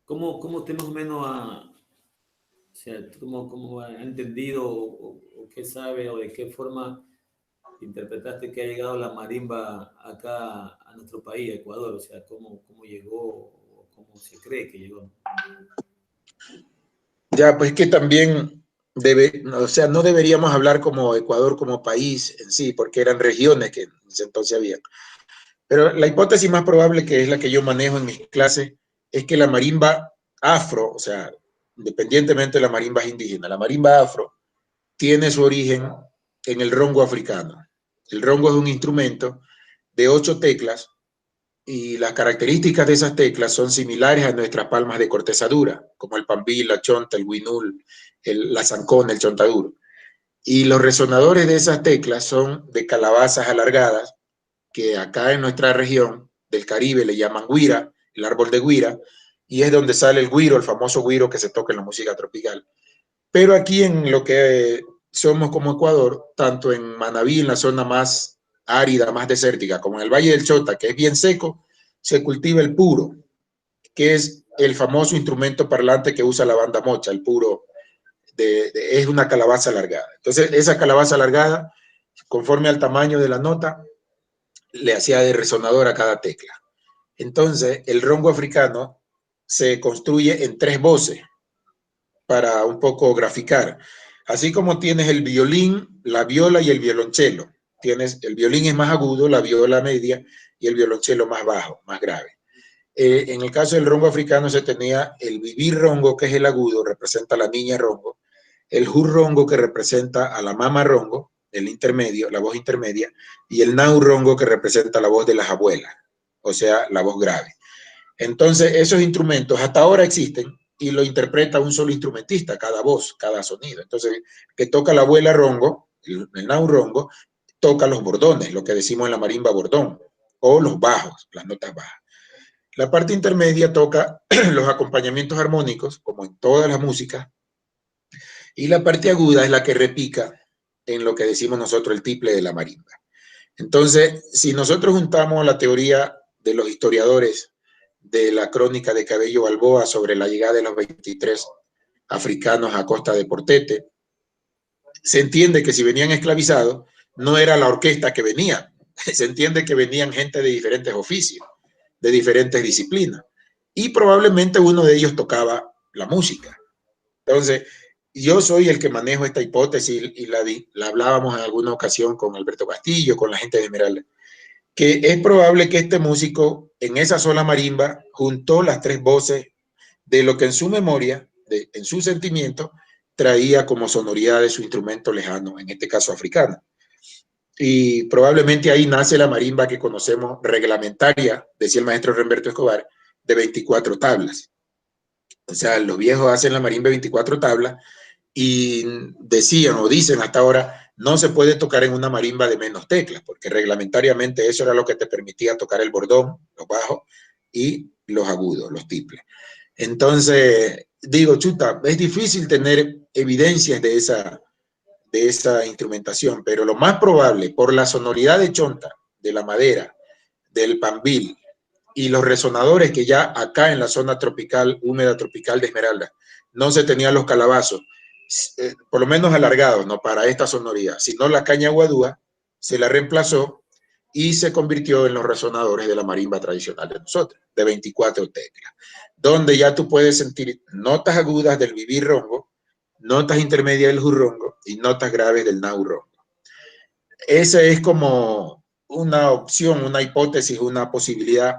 ¿Cómo usted más o menos sea, ¿cómo ha entendido o qué sabe o de qué forma interpretaste que ha llegado la marimba acá a nuestro país, a Ecuador? O sea, ¿cómo llegó o cómo se cree que llegó? Ya, pues que también o sea, no deberíamos hablar como Ecuador como país en sí, porque eran regiones que en ese entonces había. Pero la hipótesis más probable, que es la que yo manejo en mis clases, es que la marimba afro, o sea, independientemente de la marimba indígena, la marimba afro tiene su origen en el rongo africano. El rongo es un instrumento de 8 teclas y las características de esas teclas son similares a nuestras palmas de corteza dura, como el pambil, la chonta, el huinul, la zancona, el chontaduro. Y los resonadores de esas teclas son de calabazas alargadas, que acá en nuestra región del Caribe le llaman guira, el árbol de guira, y es donde sale el güiro, el famoso güiro que se toca en la música tropical. Pero aquí en lo que somos como Ecuador, tanto en Manabí, en la zona más árida, más desértica, como en el Valle del Chota, que es bien seco, se cultiva el puro, que es el famoso instrumento parlante que usa la banda mocha, el puro, es una calabaza alargada. Entonces, esa calabaza alargada, conforme al tamaño de la nota, le hacía de resonador a cada tecla. Entonces, el rongo africano se construye en 3 voces, para un poco graficar. Así como tienes el violín, la viola y el violonchelo. Tienes, el violín es más agudo, la viola media y el violonchelo más bajo, más grave. En el caso del rongo africano se tenía el vivir rongo, que es el agudo, representa a la niña rongo, el jur rongo, que representa a la mama rongo, el intermedio, la voz intermedia, y el nau rongo, que representa la voz de las abuelas, o sea, la voz grave. Entonces, esos instrumentos hasta ahora existen y lo interpreta un solo instrumentista, cada voz, cada sonido. Entonces, que toca la abuela rongo, el nau rongo, toca los bordones, lo que decimos en la marimba bordón, o los bajos, las notas bajas. La parte intermedia toca los acompañamientos armónicos, como en todas las músicas, y la parte aguda es la que repica en lo que decimos nosotros el tiple de la marimba. Entonces, si nosotros juntamos la teoría de los historiadores de la crónica de Cabello Balboa sobre la llegada de los 23 africanos a costa de Portete, se entiende que si venían esclavizados, no era la orquesta que venía, se entiende que venían gente de diferentes oficios, de diferentes disciplinas, y probablemente uno de ellos tocaba la música. Entonces, yo soy el que manejo esta hipótesis y la hablábamos en alguna ocasión con Alberto Castillo, con la gente de Esmeralda, que es probable que este músico en esa sola marimba juntó las 3 voces de lo que en su memoria, en su sentimiento, traía como sonoridad de su instrumento lejano, en este caso africano. Y probablemente ahí nace la marimba que conocemos reglamentaria, decía el maestro Remberto Escobar, de 24 tablas. O sea, los viejos hacen la marimba de 24 tablas y decían o dicen hasta ahora, no se puede tocar en una marimba de menos teclas, porque reglamentariamente eso era lo que te permitía tocar el bordón, los bajos y los agudos, los tiples. Entonces, digo, chuta, es difícil tener evidencias de esa instrumentación, pero lo más probable, por la sonoridad de chonta, de la madera, del pambil y los resonadores que ya acá en la zona tropical, húmeda tropical de Esmeralda, no se tenían los calabazos, por lo menos alargados, no para esta sonoridad, sino la caña guadúa se la reemplazó y se convirtió en los resonadores de la marimba tradicional de nosotros, de 24 teclas, donde ya tú puedes sentir notas agudas del vivir rongo, notas intermedias del jurrongo y notas graves del nau rongo. Esa es como una opción, una hipótesis, una posibilidad,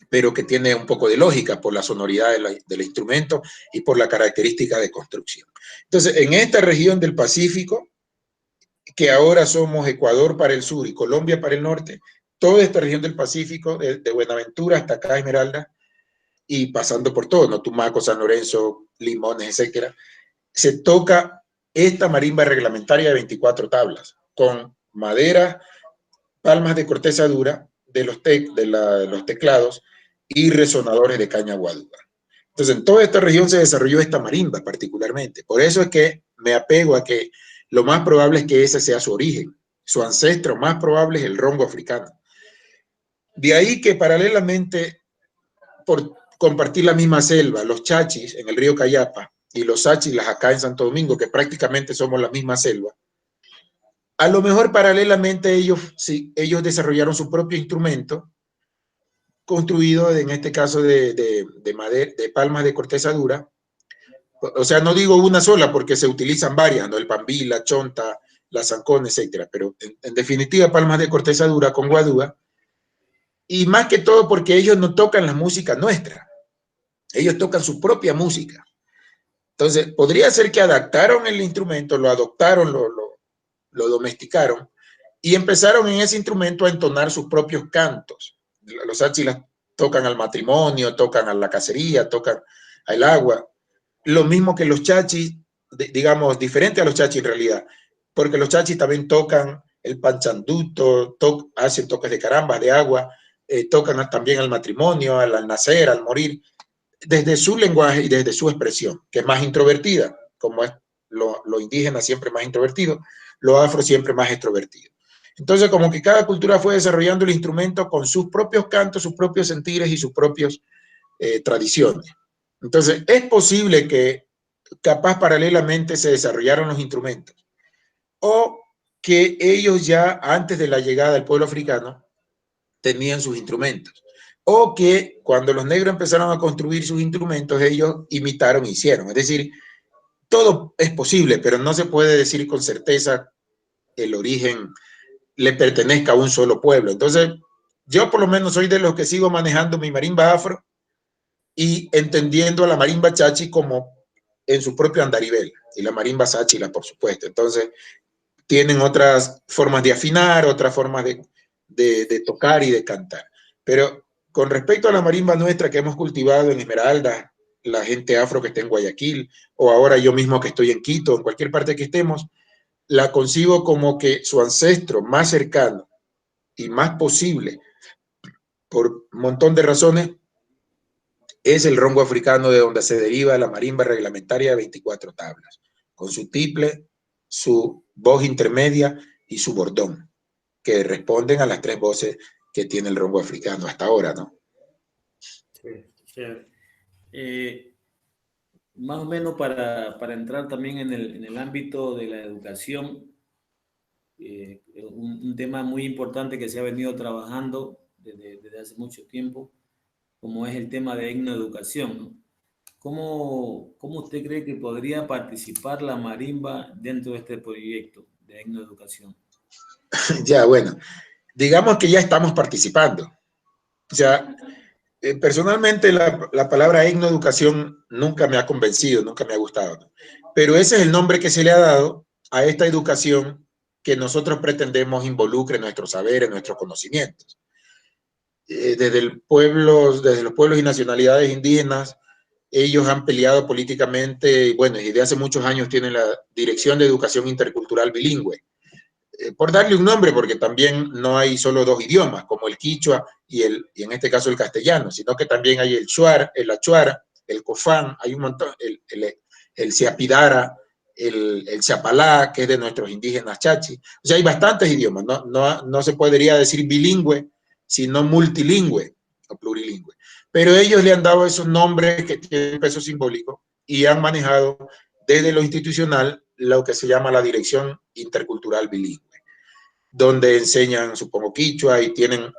pero que tiene un poco de lógica por la sonoridad del instrumento y por la característica de construcción. Entonces, en esta región del Pacífico, que ahora somos Ecuador para el sur y Colombia para el norte, toda esta región del Pacífico, de Buenaventura hasta acá Esmeralda, y pasando por todo, ¿no? Tumaco, San Lorenzo, Limones, etcétera, se toca esta marimba reglamentaria de 24 tablas, con madera, palmas de corteza dura de los teclados y resonadores de caña guadúa. Entonces, en toda esta región se desarrolló esta marimba particularmente. Por eso es que me apego a que lo más probable es que ese sea su origen. Su ancestro más probable es el rongo africano. De ahí que paralelamente, por compartir la misma selva, los chachis en el río Cayapa, y los Sáchilas acá en Santo Domingo, que prácticamente somos la misma selva, a lo mejor paralelamente ellos desarrollaron su propio instrumento, construido en este caso de madera, de palmas de corteza dura. O sea, no digo una sola porque se utilizan varias, ¿no? El pambí, la chonta, la zancón, etcétera, pero en definitiva palmas de corteza dura con guadúa, y más que todo porque ellos no tocan la música nuestra, ellos tocan su propia música. Entonces, podría ser que adaptaron el instrumento, lo adoptaron, lo domesticaron, y empezaron en ese instrumento a entonar sus propios cantos. Los Sáchilas tocan al matrimonio, tocan a la cacería, tocan al agua. Lo mismo que los chachis, digamos, diferente a los chachis en realidad, porque los chachis también tocan el panchanduto, hacen toques de carambas, de agua, tocan también al matrimonio, al nacer, al morir, desde su lenguaje y desde su expresión, que es más introvertida, como es lo indígena siempre más introvertido, lo afro siempre más extrovertido. Entonces, como que cada cultura fue desarrollando el instrumento con sus propios cantos, sus propios sentires y sus propias tradiciones. Entonces, es posible que capaz paralelamente se desarrollaron los instrumentos o que ellos ya antes de la llegada del pueblo africano tenían sus instrumentos o que cuando los negros empezaron a construir sus instrumentos ellos imitaron e hicieron. Es decir, todo es posible, pero no se puede decir con certeza el origen le pertenezca a un solo pueblo. Entonces, yo por lo menos soy de los que sigo manejando mi marimba afro y entendiendo a la marimba chachi como en su propio andarivel, y la marimba sáchila, por supuesto. Entonces, tienen otras formas de afinar, otras formas de tocar y de cantar. Pero con respecto a la marimba nuestra que hemos cultivado en Esmeralda, la gente afro que está en Guayaquil, o ahora yo mismo que estoy en Quito, en cualquier parte que estemos, la concibo como que su ancestro más cercano y más posible, por un montón de razones, es el rongo africano, de donde se deriva la marimba reglamentaria de 24 tablas, con su tiple, su voz intermedia y su bordón, que responden a las 3 voces que tiene el rongo africano hasta ahora, ¿no? Sí, sí. Más o menos para entrar también en el ámbito de la educación, un tema muy importante que se ha venido trabajando desde hace mucho tiempo, como es el tema de etnoeducación, ¿no? ¿Cómo usted cree que podría participar la marimba dentro de este proyecto de etnoeducación? Ya, bueno, digamos que ya estamos participando. O sea, personalmente la palabra etnoeducación nunca me ha convencido, nunca me ha gustado, ¿no? Pero ese es el nombre que se le ha dado a esta educación que nosotros pretendemos involucre nuestros saberes, nuestros conocimientos. Desde los pueblos y nacionalidades indígenas, ellos han peleado políticamente, y bueno, desde hace muchos años tienen la Dirección de Educación Intercultural Bilingüe, por darle un nombre, porque también no hay solo 2 idiomas, como el quichua y en este caso el castellano, sino que también hay el shuar, el achuara, el cofán, hay un montón, el siapidara, el siapalá, que es de nuestros indígenas chachi. O sea, hay bastantes idiomas, no se podría decir bilingüe, sino multilingüe o plurilingüe. Pero ellos le han dado esos nombres que tienen peso simbólico y han manejado desde lo institucional lo que se llama la Dirección Intercultural Bilingüe, donde enseñan, supongo, quichua y tienen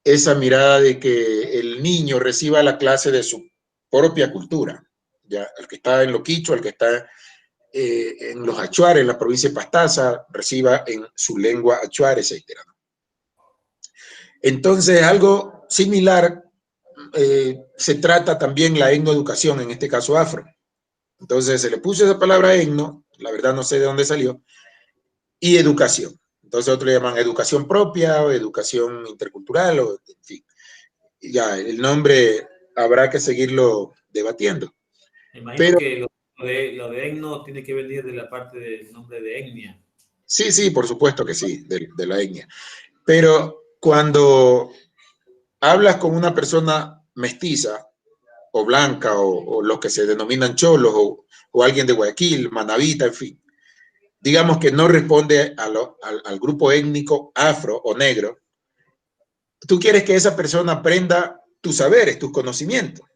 esa mirada de que el niño reciba la clase de su propia cultura, ya el que está en lo quichua, el que está en los achuares, en la provincia de Pastaza, reciba en su lengua achuar, etc. Entonces, algo similar se trata también la etnoeducación, en este caso afro. Entonces, se le puso esa palabra etno, la verdad no sé de dónde salió, y educación. Entonces otros le llaman educación propia o educación intercultural, o en fin. Ya, el nombre habrá que seguirlo debatiendo. Me imagino Pero que lo de etno tiene que venir de la parte del nombre de etnia. sí, por supuesto que sí, de la etnia. Pero cuando hablas con una persona mestiza o blanca o los que se denominan cholos o alguien de Guayaquil, manabita, en fin, digamos que no responde al grupo étnico afro o negro, tú quieres que esa persona aprenda tus saberes, tus conocimientos,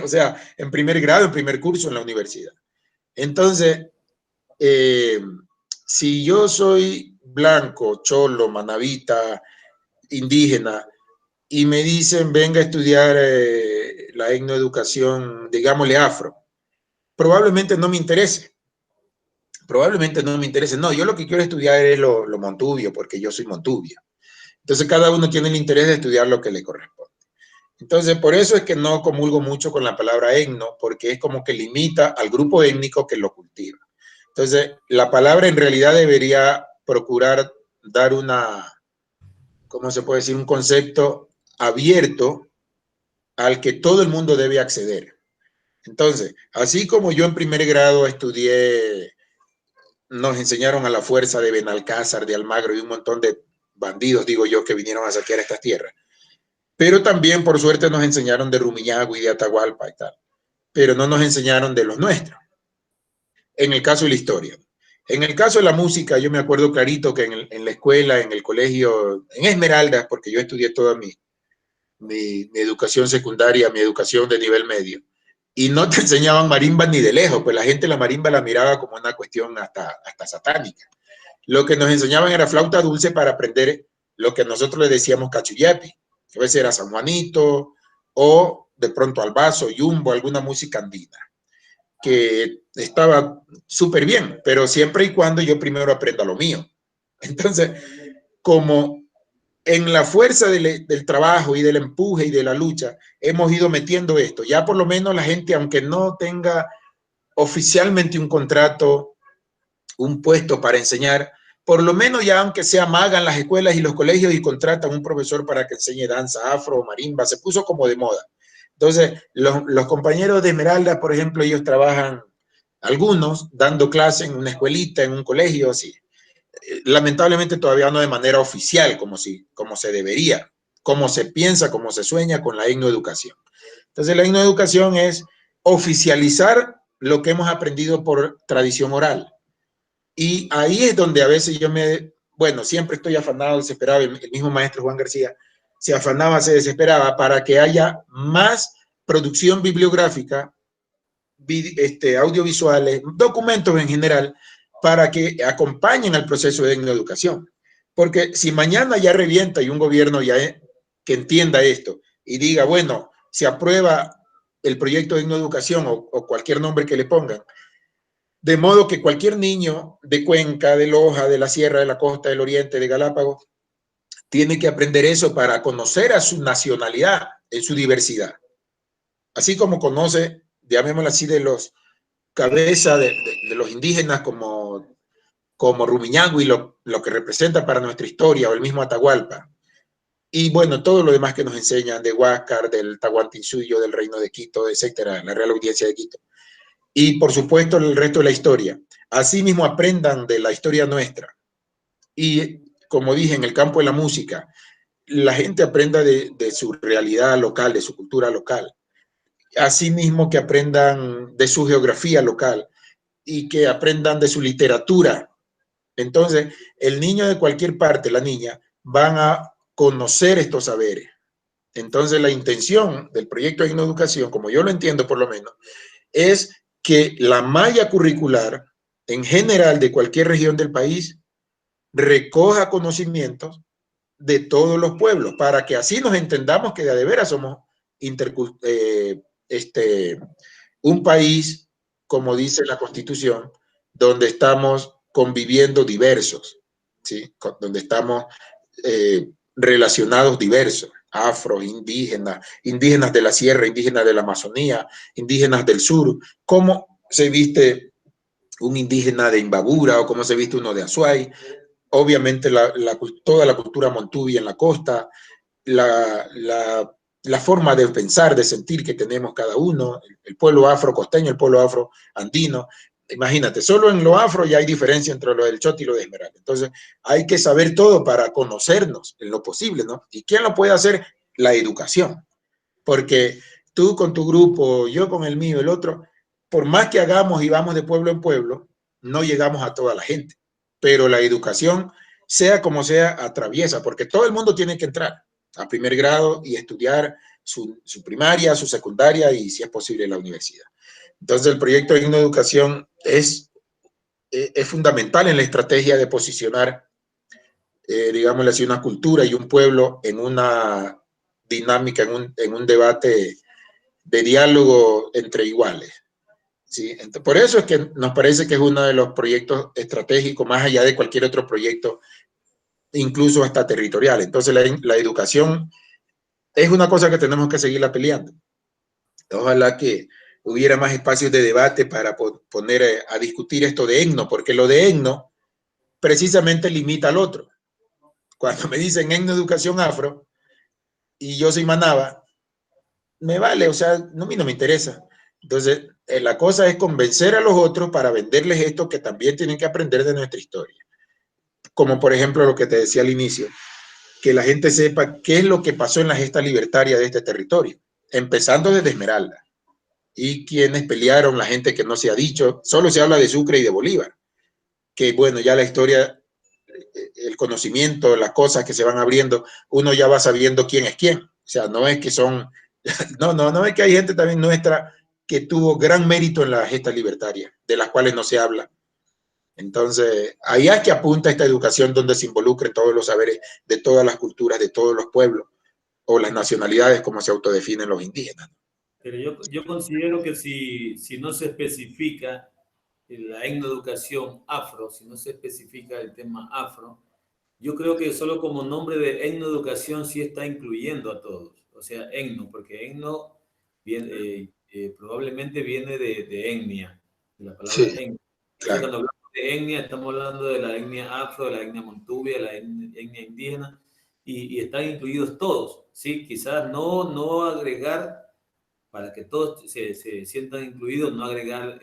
o sea, en primer grado, en primer curso en la universidad. Entonces, si yo soy blanco, cholo, manabita, indígena, y me dicen, venga a estudiar la etnoeducación, digámosle afro, probablemente no me interese. Probablemente no me interese. No, yo lo que quiero estudiar es lo montubio, porque yo soy montubio. Entonces, cada uno tiene el interés de estudiar lo que le corresponde. Entonces, por eso es que no comulgo mucho con la palabra etno, porque es como que limita al grupo étnico que lo cultiva. Entonces, la palabra en realidad debería procurar dar una, ¿cómo se puede decir? Un concepto abierto al que todo el mundo debe acceder. Entonces, así como yo en primer grado estudié, nos enseñaron a la fuerza de Benalcázar, de Almagro y un montón de bandidos, digo yo, que vinieron a saquear estas tierras. Pero también, por suerte, nos enseñaron de Rumiñahui, de Atahualpa y tal. Pero no nos enseñaron de los nuestros. En el caso de la historia. En el caso de la música, yo me acuerdo clarito que en la escuela, en el colegio, en Esmeraldas, porque yo estudié toda mi educación secundaria, mi educación de nivel medio, y no te enseñaban marimba ni de lejos, pues la gente la marimba la miraba como una cuestión hasta satánica. Lo que nos enseñaban era flauta dulce para aprender lo que nosotros le decíamos cachuyapi, que a veces era San Juanito, o de pronto albazo, yumbo, alguna música andina, que estaba súper bien, pero siempre y cuando yo primero aprenda lo mío. Entonces, como en la fuerza del trabajo y del empuje y de la lucha, hemos ido metiendo esto. Ya por lo menos la gente, aunque no tenga oficialmente un contrato, un puesto para enseñar, por lo menos ya aunque sea magan las escuelas y los colegios y contratan un profesor para que enseñe danza afro o marimba, se puso como de moda. Entonces, los compañeros de Esmeralda, por ejemplo, ellos trabajan, algunos, dando clase en una escuelita, en un colegio, así. Lamentablemente todavía no de manera oficial, como se debería, como se piensa, como se sueña con la etnoeducación. Entonces, la etnoeducación es oficializar lo que hemos aprendido por tradición oral. Y ahí es donde a veces bueno, siempre estoy afanado, desesperado, el mismo maestro Juan García se afanaba, se desesperaba para que haya más producción bibliográfica, audiovisuales, documentos en general, para que acompañen al proceso de etnoeducación. Porque si mañana ya revienta y un gobierno que entienda esto y diga, bueno, se aprueba el proyecto de etnoeducación o cualquier nombre que le pongan, de modo que cualquier niño de Cuenca, de Loja, de la Sierra, de la Costa, del Oriente, de Galápagos, tiene que aprender eso para conocer a su nacionalidad en su diversidad. Así como conoce, llamémoslo así, de los cabezas de los indígenas como Rumiñahui, lo que representa para nuestra historia, o el mismo Atahualpa. Y bueno, todo lo demás que nos enseñan de Huáscar, del Tahuantinsuyo, del Reino de Quito, etcétera, la Real Audiencia de Quito. Y por supuesto el resto de la historia. Asimismo aprendan de la historia nuestra. Y como dije, en el campo de la música, la gente aprenda de su realidad local, de su cultura local. Asimismo que aprendan de su geografía local y que aprendan de su literatura. Entonces, el niño de cualquier parte, la niña, van a conocer estos saberes. Entonces, la intención del proyecto de etnoeducación, como yo lo entiendo por lo menos, es que la malla curricular en general de cualquier región del país recoja conocimientos de todos los pueblos para que así nos entendamos que de veras somos un país, como dice la Constitución, donde estamos conviviendo diversos, ¿sí? Donde estamos relacionados diversos, afro, indígenas, indígenas de la sierra, indígenas de la Amazonía, indígenas del sur, cómo se viste un indígena de Imbabura o cómo se viste uno de Azuay, obviamente toda la cultura montubia en la costa, la forma de pensar, de sentir que tenemos cada uno, el pueblo afro costeño, el pueblo afro andino. Imagínate, solo en lo afro ya hay diferencia entre lo del Choti y lo de Esmeralda. Entonces, hay que saber todo para conocernos en lo posible, ¿no? ¿Y quién lo puede hacer? La educación. Porque tú con tu grupo, yo con el mío, el otro, por más que hagamos y vamos de pueblo en pueblo, no llegamos a toda la gente. Pero la educación, sea como sea, atraviesa, porque todo el mundo tiene que entrar a primer grado y estudiar su primaria, su secundaria y, si es posible, la universidad. Entonces el proyecto Himno Educación es fundamental en la estrategia de posicionar, digámosle así, una cultura y un pueblo en una dinámica, en un debate de diálogo entre iguales. ¿Sí? Entonces, por eso es que nos parece que es uno de los proyectos estratégicos, más allá de cualquier otro proyecto, incluso hasta territorial. Entonces la educación es una cosa que tenemos que seguirla peleando. Ojalá que hubiera más espacios de debate para poner a discutir esto de EGNO, porque lo de EGNO precisamente limita al otro. Cuando me dicen EGNO Educación Afro y yo soy Manaba, me vale, o sea, no, a mí no me interesa. Entonces, la cosa es convencer a los otros para venderles esto que también tienen que aprender de nuestra historia. Como por ejemplo lo que te decía al inicio, que la gente sepa qué es lo que pasó en la gesta libertaria de este territorio, empezando desde Esmeralda. Y quienes pelearon, la gente que no se ha dicho, solo se habla de Sucre y de Bolívar, que bueno, ya la historia, el conocimiento, las cosas que se van abriendo, uno ya va sabiendo quién es quién. O sea, no es que son, no es que hay gente también nuestra que tuvo gran mérito en la gesta libertaria, de las cuales no se habla. Entonces, ahí es que apunta esta educación donde se involucren todos los saberes de todas las culturas, de todos los pueblos, o las nacionalidades como se autodefinen los indígenas. Pero yo considero que si no se especifica la etnoeducación afro, si no se especifica el tema afro, yo creo que solo como nombre de etnoeducación sí está incluyendo a todos. O sea, etno, porque etno viene, probablemente viene de etnia, de la palabra Sí, etno. Entonces, claro. cuando hablamos de etnia, estamos hablando de la etnia afro, de la etnia montubia, de la etnia indígena, y están incluidos todos, ¿sí? Quizás no agregar para que todos se sientan incluidos, no agregar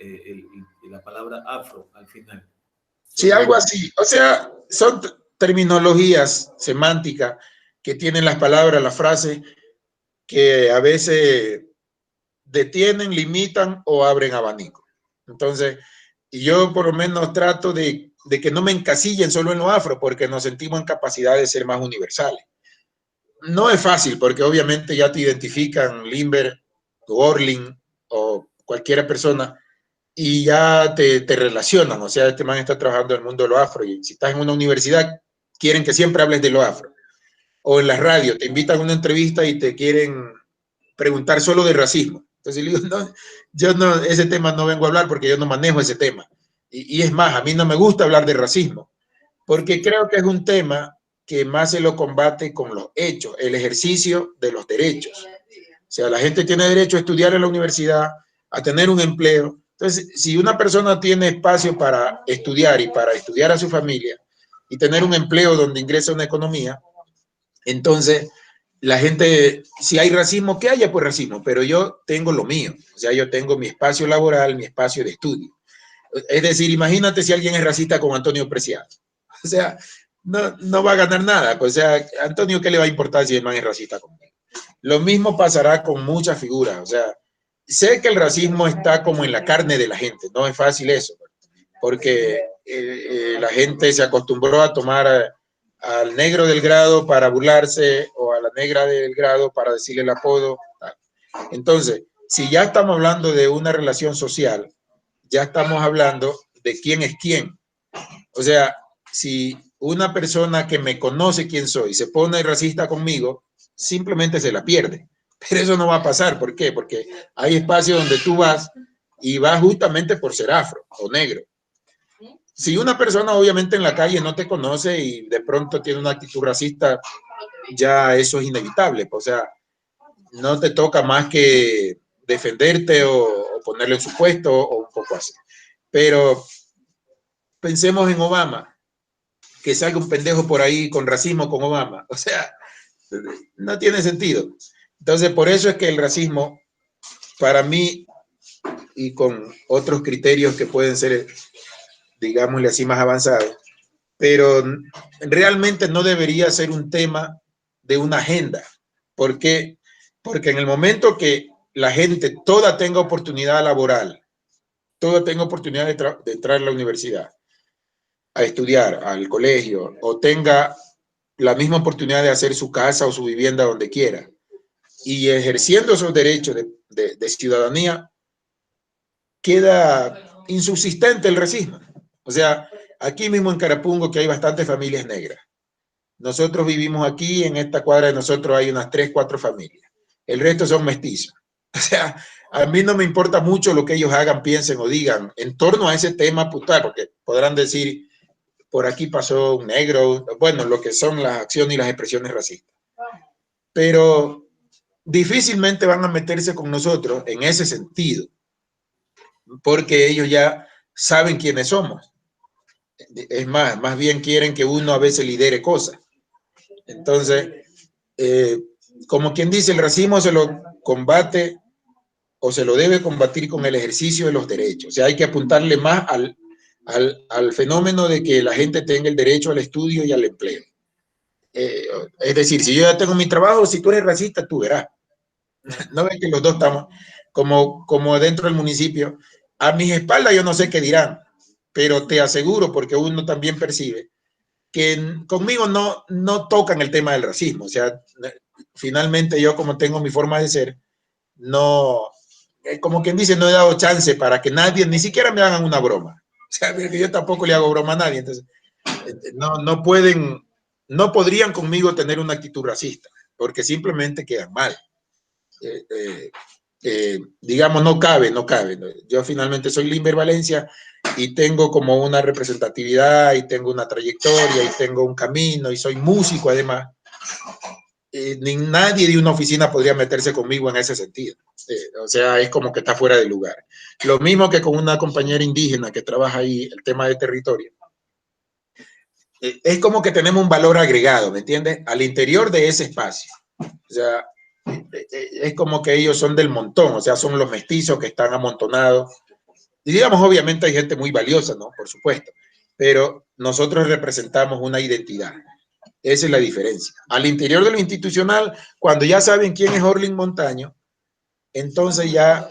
la palabra afro al final. Sí, Solo algo así. O sea, son terminologías semánticas que tienen las palabras, las frases, que a veces detienen, limitan o abren abanico. Entonces, yo por lo menos trato de que no me encasillen solo en lo afro, porque nos sentimos en capacidad de ser más universales. No es fácil, porque obviamente ya te identifican Limber, Orlin o cualquier persona y ya te relacionan. O sea, este man está trabajando en el mundo de lo afro y si estás en una universidad, quieren que siempre hables de lo afro. O en la radio, te invitan a una entrevista y te quieren preguntar solo de racismo. Entonces, digo, no, yo no, ese tema no vengo a hablar porque yo no manejo ese tema. Y es más, a mí no me gusta hablar de racismo, porque creo que es un tema que más se lo combate con los hechos, el ejercicio de los derechos. O sea, la gente tiene derecho a estudiar en la universidad, a tener un empleo. Entonces, si una persona tiene espacio para estudiar y para estudiar a su familia y tener un empleo donde ingresa una economía, entonces la gente, si hay racismo, que haya pues racismo, pero yo tengo lo mío. O sea, yo tengo mi espacio laboral, mi espacio de estudio. Es decir, imagínate si alguien es racista con Antonio Preciado. O sea, no va a ganar nada. O sea, Antonio, ¿qué le va a importar si el man es racista conmigo? Lo mismo pasará con muchas figuras. O sea, sé que el racismo está como en la carne de la gente. No es fácil eso, porque la gente se acostumbró a tomar al negro del grado para burlarse o a la negra del grado para decirle el apodo. Entonces, si ya estamos hablando de una relación social, ya estamos hablando de quién es quién. O sea, si una persona que me conoce quién soy se pone racista conmigo, simplemente se la pierde. Pero eso no va a pasar. ¿Por qué? Porque hay espacios donde tú vas y vas justamente por ser afro o negro. Si una persona obviamente en la calle no te conoce y de pronto tiene una actitud racista, ya eso es inevitable. O sea, no te toca más que defenderte o ponerle en su puesto o un poco así. Pero pensemos en Obama, que salga un pendejo por ahí con racismo con Obama. O sea, no tiene sentido. Entonces, por eso es que el racismo, para mí, y con otros criterios que pueden ser, digámosle así, más avanzados, pero realmente no debería ser un tema de una agenda. ¿Por qué? Porque en el momento que la gente toda tenga oportunidad laboral, toda tenga oportunidad de entrar a la universidad, a estudiar, al colegio, o tenga la misma oportunidad de hacer su casa o su vivienda donde quiera, y ejerciendo esos derechos de ciudadanía, queda insubsistente el racismo. O sea, aquí mismo en Carapungo, que hay bastantes familias negras. Nosotros vivimos aquí, en esta cuadra de nosotros hay unas 3, 4 familias. El resto son mestizos. O sea, a mí no me importa mucho lo que ellos hagan, piensen o digan en torno a ese tema puntual, porque podrán decir, por aquí pasó un negro, bueno, lo que son las acciones y las expresiones racistas. Pero difícilmente van a meterse con nosotros en ese sentido, porque ellos ya saben quiénes somos. Es más bien quieren que uno a veces lidere cosas. Entonces, como quien dice, el racismo se lo combate o se lo debe combatir con el ejercicio de los derechos. O sea, hay que apuntarle más al fenómeno de que la gente tenga el derecho al estudio y al empleo. Es decir, si yo ya tengo mi trabajo, si tú eres racista, tú verás. No ves que los dos estamos como dentro del municipio. A mis espaldas yo no sé qué dirán, pero te aseguro, porque uno también percibe, que conmigo no tocan el tema del racismo. O sea, finalmente yo, como tengo mi forma de ser, no, como quien dice, no he dado chance para que nadie, ni siquiera me hagan una broma. O sea, yo tampoco le hago broma a nadie. Entonces, no podrían conmigo tener una actitud racista, porque simplemente quedan mal. Digamos, no cabe. Yo finalmente soy Limber Valencia y tengo como una representatividad y tengo una trayectoria y tengo un camino y soy músico además. Ni nadie de una oficina podría meterse conmigo en ese sentido. O sea, es como que está fuera de lugar. Lo mismo que con una compañera indígena que trabaja ahí, el tema de territorio. Es como que tenemos un valor agregado, ¿me entiendes? Al interior de ese espacio. O sea, es como que ellos son del montón, o sea, son los mestizos que están amontonados. Y digamos, obviamente hay gente muy valiosa, ¿no? Por supuesto. Pero nosotros representamos una identidad. Esa es la diferencia. Al interior de lo institucional, cuando ya saben quién es Orlin Montaño, entonces ya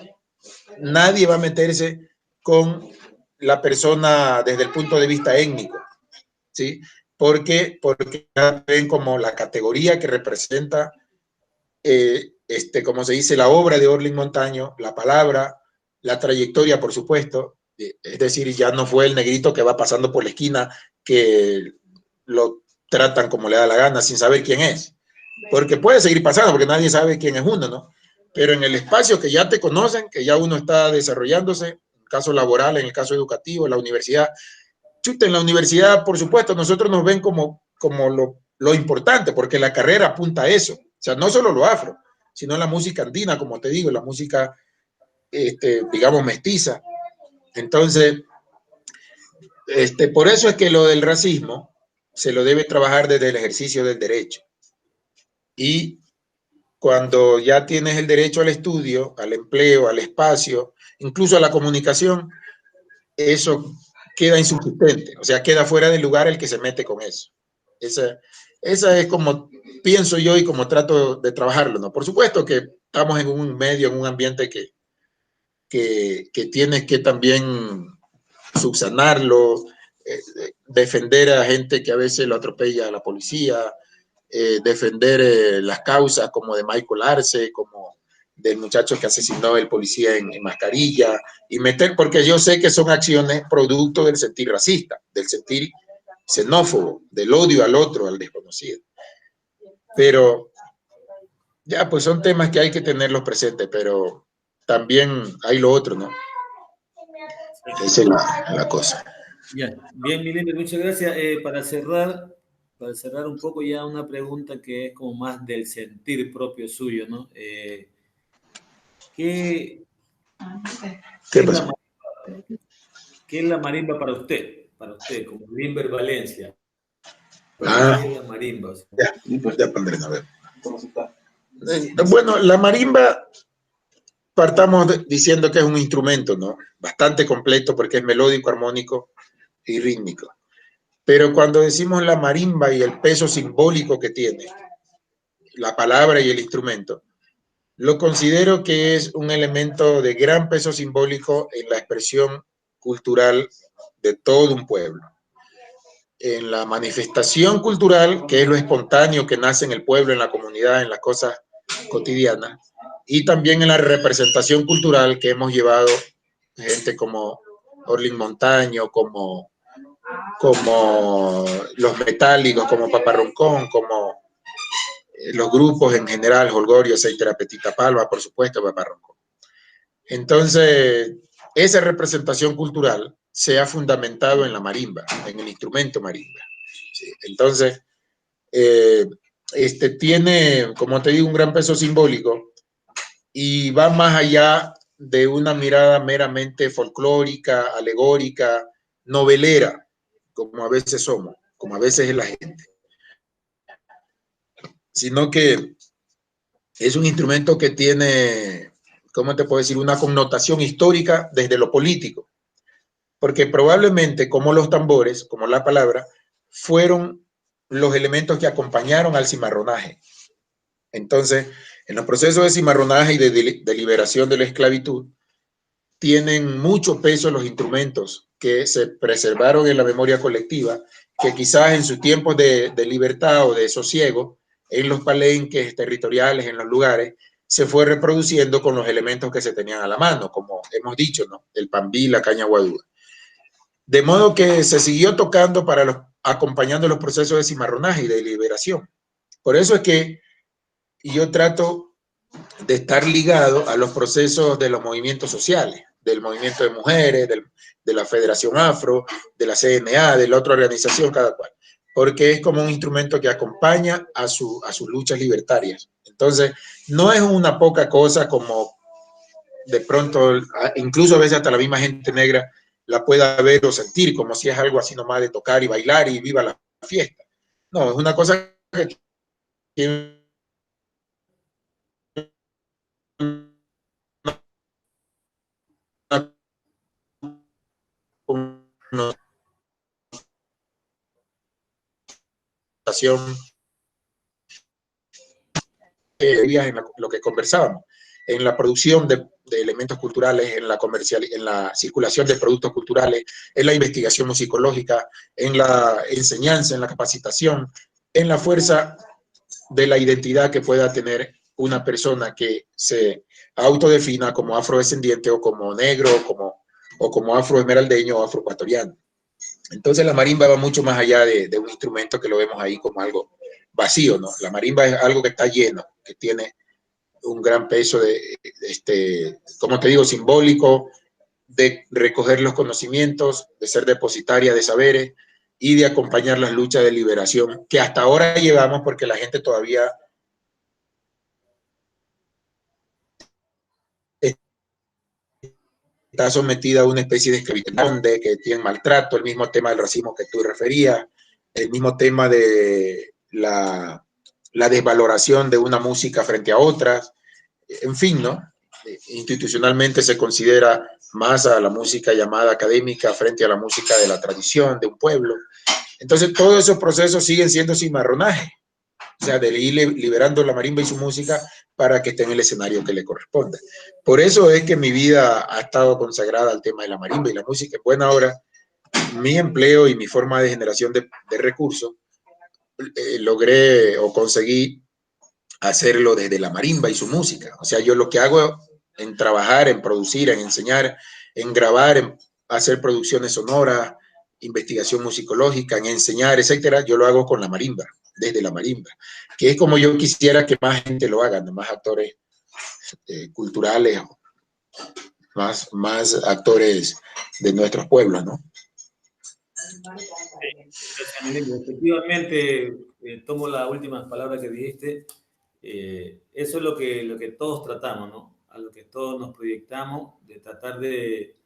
nadie va a meterse con la persona desde el punto de vista étnico, ¿sí? Porque ven como la categoría que representa, como se dice, la obra de Orlin Montaño, la palabra, la trayectoria, por supuesto. Es decir, ya no fue el negrito que va pasando por la esquina que lo tratan como le da la gana sin saber quién es. Porque puede seguir pasando, porque nadie sabe quién es uno, ¿no? Pero en el espacio que ya te conocen, que ya uno está desarrollándose, en el caso laboral, en el caso educativo, en la universidad, chuta, en la universidad, por supuesto, nosotros nos ven como lo importante, porque la carrera apunta a eso. O sea, no solo lo afro, sino la música andina, como te digo, la música, digamos, mestiza. Entonces, por eso es que lo del racismo se lo debe trabajar desde el ejercicio del derecho. Y cuando ya tienes el derecho al estudio, al empleo, al espacio, incluso a la comunicación, eso queda insubsistente, o sea, queda fuera de lugar el que se mete con eso. Esa es como pienso yo y como trato de trabajarlo, ¿no? Por supuesto que estamos en un medio, en un ambiente que tienes que también subsanarlo, defender a gente que a veces lo atropella a la policía, defender las causas como de Michael Arce, como del muchacho que asesinó el policía en mascarilla, y meter, porque yo sé que son acciones producto del sentir racista, del sentir xenófobo, del odio al otro, al desconocido. Pero ya, pues son temas que hay que tenerlos presentes, pero también hay lo otro, ¿no? Esa es la cosa. Ya, bien, Milenio, muchas gracias. Para cerrar un poco ya una pregunta que es como más del sentir propio suyo, ¿no? ¿Qué es la marimba para usted? Para usted, como Limber Valencia. ¿Qué es la marimba? O sea, ya pondré, a ver. Bueno, la marimba, partamos diciendo que es un instrumento, ¿no? Bastante completo porque es melódico, armónico y rítmico. Pero cuando decimos la marimba y el peso simbólico que tiene la palabra y el instrumento, lo considero que es un elemento de gran peso simbólico en la expresión cultural de todo un pueblo. En la manifestación cultural, que es lo espontáneo que nace en el pueblo, en la comunidad, en las cosas cotidianas, y también en la representación cultural que hemos llevado gente como Orlin Montaño, como los Metálicos, como Paparroncón, como los grupos en general, Holgorio, etcétera, Petita Palma, por supuesto, Paparroncón. Entonces, esa representación cultural se ha fundamentado en la marimba, en el instrumento marimba. ¿Sí? Entonces, tiene, como te digo, un gran peso simbólico y va más allá de una mirada meramente folclórica, alegórica, novelera, como a veces somos, como a veces es la gente, sino que es un instrumento que tiene, ¿cómo te puedo decir?, una connotación histórica desde lo político, porque probablemente como los tambores, como la palabra, fueron los elementos que acompañaron al cimarronaje. Entonces, en los procesos de cimarronaje y de liberación de la esclavitud, tienen mucho peso los instrumentos que se preservaron en la memoria colectiva, que quizás en sus tiempos de libertad o de sosiego, en los palenques territoriales, en los lugares, se fue reproduciendo con los elementos que se tenían a la mano, como hemos dicho, ¿no? El pambí, la caña guadúa. De modo que se siguió tocando acompañando los procesos de cimarronaje y de liberación. Por eso es que yo trato de estar ligado a los procesos de los movimientos sociales, del movimiento de mujeres, de la Federación Afro, de la CNA, de la otra organización, cada cual, porque es como un instrumento que acompaña a sus luchas libertarias. Entonces, no es una poca cosa como de pronto, incluso a veces hasta la misma gente negra la pueda ver o sentir, como si es algo así nomás de tocar y bailar y viva la fiesta. No, es una cosa que tiene una connotación en lo que conversábamos, en la producción de elementos culturales, en la circulación de productos culturales, en la investigación musicológica, en la enseñanza, en la capacitación, en la fuerza de la identidad que pueda tener una persona que se autodefina como afrodescendiente o como negro o como afroesmeraldeño o afroecuatoriano. Entonces la marimba va mucho más allá de un instrumento que lo vemos ahí como algo vacío, ¿no? La marimba es algo que está lleno, que tiene un gran peso como te digo, simbólico, de recoger los conocimientos, de ser depositaria de saberes y de acompañar las luchas de liberación que hasta ahora llevamos porque la gente todavía está sometida a una especie de esclavitud, de que tienen maltrato, el mismo tema del racismo que tú referías, el mismo tema de la desvaloración de una música frente a otras, en fin, ¿no? Institucionalmente se considera más a la música llamada académica frente a la música de la tradición de un pueblo. Entonces, todos esos procesos siguen siendo cimarronaje, o sea, de ir liberando la marimba y su música para que esté en el escenario que le corresponda. Por eso es que mi vida ha estado consagrada al tema de la marimba y la música. En buena hora, mi empleo y mi forma de generación de recursos, logré o conseguí hacerlo desde la marimba y su música. O sea, yo lo que hago en trabajar, en producir, en enseñar, en grabar, en hacer producciones sonoras, investigación musicológica, en enseñar, etcétera, yo lo hago con la marimba, desde la marimba, que es como yo quisiera que más gente lo haga, ¿no? Más actores culturales, más actores de nuestros pueblos, ¿no? Gracias, Emilio. Efectivamente, tomo las últimas palabras que dijiste. Eso es lo que todos tratamos, ¿no? A lo que todos nos proyectamos, de tratar de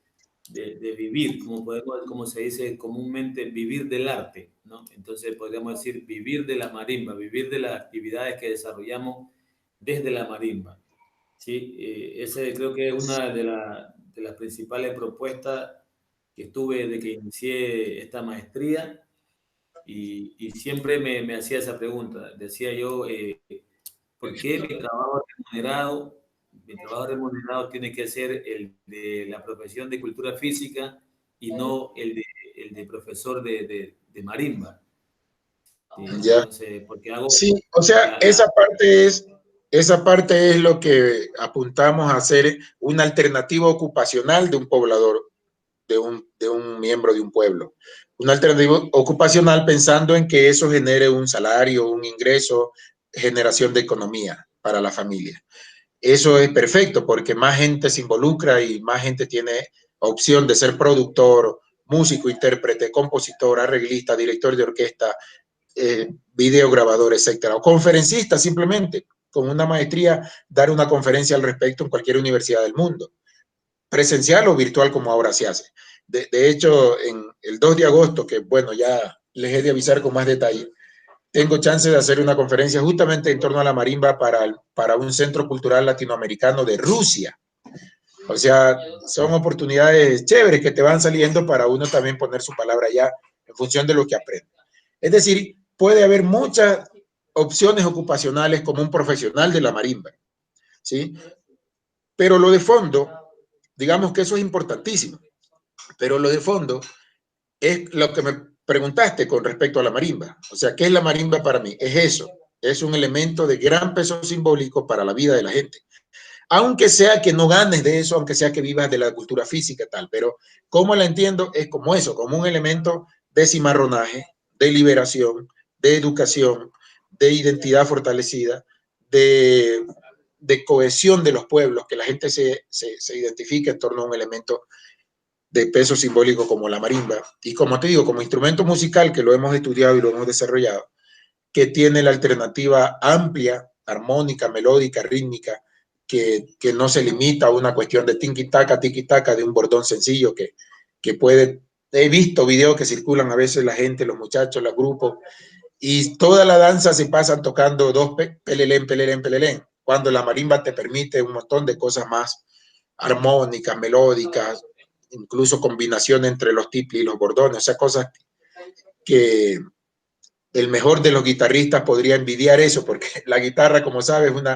vivir, como se dice comúnmente, vivir del arte, ¿no? Entonces podríamos decir vivir de la marimba, vivir de las actividades que desarrollamos desde la marimba, ¿sí? Ese creo que es una de las principales propuestas que tuve de que inicié esta maestría y siempre me hacía esa pregunta. Decía yo, ¿por qué mi trabajo remunerado tiene que ser el de la profesión de cultura física y no el de profesor de marimba? Ya. Entonces, porque hago... Sí, o sea, esa parte esa parte es lo que apuntamos a hacer, una alternativa ocupacional de un poblador, de un miembro de un pueblo. Una alternativa ocupacional pensando en que eso genere un salario, un ingreso, generación de economía para la familia. Eso es perfecto porque más gente se involucra y más gente tiene opción de ser productor, músico, intérprete, compositor, arreglista, director de orquesta, videograbador, etcétera, o conferencista simplemente, con una maestría, dar una conferencia al respecto en cualquier universidad del mundo, presencial o virtual como ahora se hace. De hecho, en el 2 de agosto, que bueno, ya les he de avisar con más detalle, tengo chance de hacer una conferencia justamente en torno a la marimba para un centro cultural latinoamericano de Rusia. O sea, son oportunidades chéveres que te van saliendo para uno también poner su palabra allá en función de lo que aprende. Es decir, puede haber muchas opciones ocupacionales como un profesional de la marimba, ¿sí? Pero lo de fondo, digamos que eso es importantísimo, pero lo de fondo es lo que me preguntaste con respecto a la marimba. O sea, ¿qué es la marimba para mí? Es eso, es un elemento de gran peso simbólico para la vida de la gente. Aunque sea que no ganes de eso, aunque sea que vivas de la cultura física tal, pero como la entiendo es como eso, como un elemento de cimarronaje, de liberación, de educación, de identidad fortalecida, de cohesión de los pueblos, que la gente se identifique en torno a un elemento de peso simbólico como la marimba. Y como te digo, como instrumento musical que lo hemos estudiado y lo hemos desarrollado, que tiene la alternativa amplia, armónica, melódica, rítmica, que no se limita a una cuestión de tiki-taka, de un bordón sencillo que puede... He visto videos que circulan a veces la gente, los muchachos, los grupos, y toda la danza se pasan tocando dos pelelén, pelelén, pelelén, cuando la marimba te permite un montón de cosas más armónicas, melódicas, incluso combinación entre los tiplis y los bordones, o sea, cosas que el mejor de los guitarristas podría envidiar eso, porque la guitarra, como sabes, es un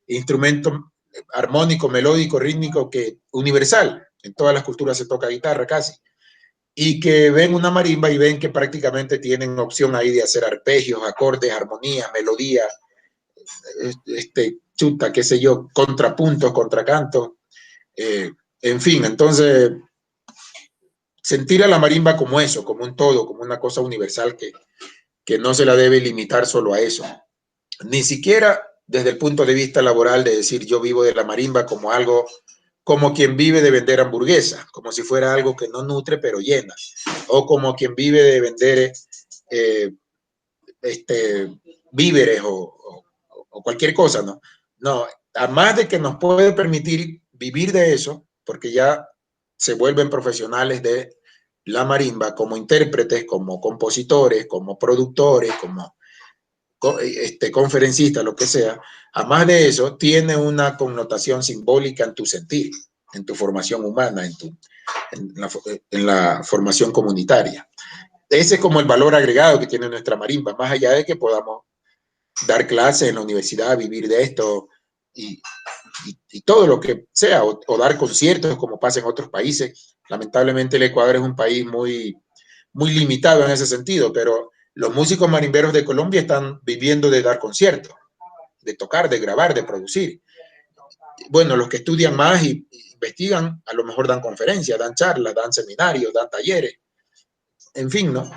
instrumento armónico, melódico, rítmico, que universal. En todas las culturas se toca guitarra casi. Y que ven una marimba y ven que prácticamente tienen opción ahí de hacer arpegios, acordes, armonías, melodías, chuta, qué sé yo, contrapuntos, contracantos, en fin, entonces sentir a la marimba como eso, como un todo, como una cosa universal que no se la debe limitar solo a eso. Ni siquiera desde el punto de vista laboral de decir yo vivo de la marimba como algo, como quien vive de vender hamburguesas, como si fuera algo que no nutre pero llena, o como quien vive de vender eh, víveres o cualquier cosa, ¿no? No, además de que nos puede permitir vivir de eso, porque ya se vuelven profesionales de la marimba como intérpretes, como compositores, como productores, como conferencistas, lo que sea. Además de eso, tiene una connotación simbólica en tu sentir, en tu formación humana, en la formación comunitaria. Ese es como el valor agregado que tiene nuestra marimba, más allá de que podamos dar clases en la universidad, vivir de esto y todo lo que sea, o dar conciertos como pasa en otros países. Lamentablemente el Ecuador es un país muy limitado en ese sentido, pero los músicos marimberos de Colombia están viviendo de dar conciertos, de tocar, de grabar, de producir. Bueno, los que estudian más y investigan, a lo mejor dan conferencias, dan charlas, dan seminarios, dan talleres, en fin, ¿no?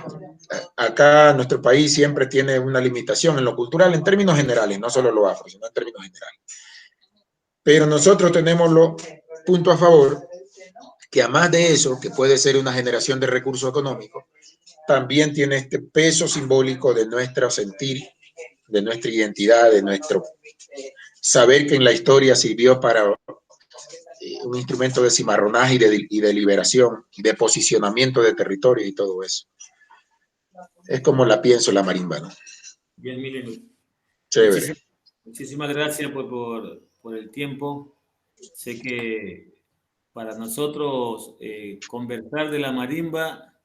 Acá nuestro país siempre tiene una limitación en lo cultural en términos generales, no solo lo afro, sino en términos generales. Pero nosotros tenemos los puntos a favor, que además de eso, que puede ser una generación de recursos económicos, también tiene este peso simbólico de nuestro sentir, de nuestra identidad, de nuestro saber que en la historia sirvió para un instrumento de cimarronaje y de liberación, de posicionamiento de territorio y todo eso. Es como la pienso la marimba, ¿no? Bien, Milenio. Chévere. Muchísimas gracias por el tiempo. Sé que para nosotros conversar de la marimba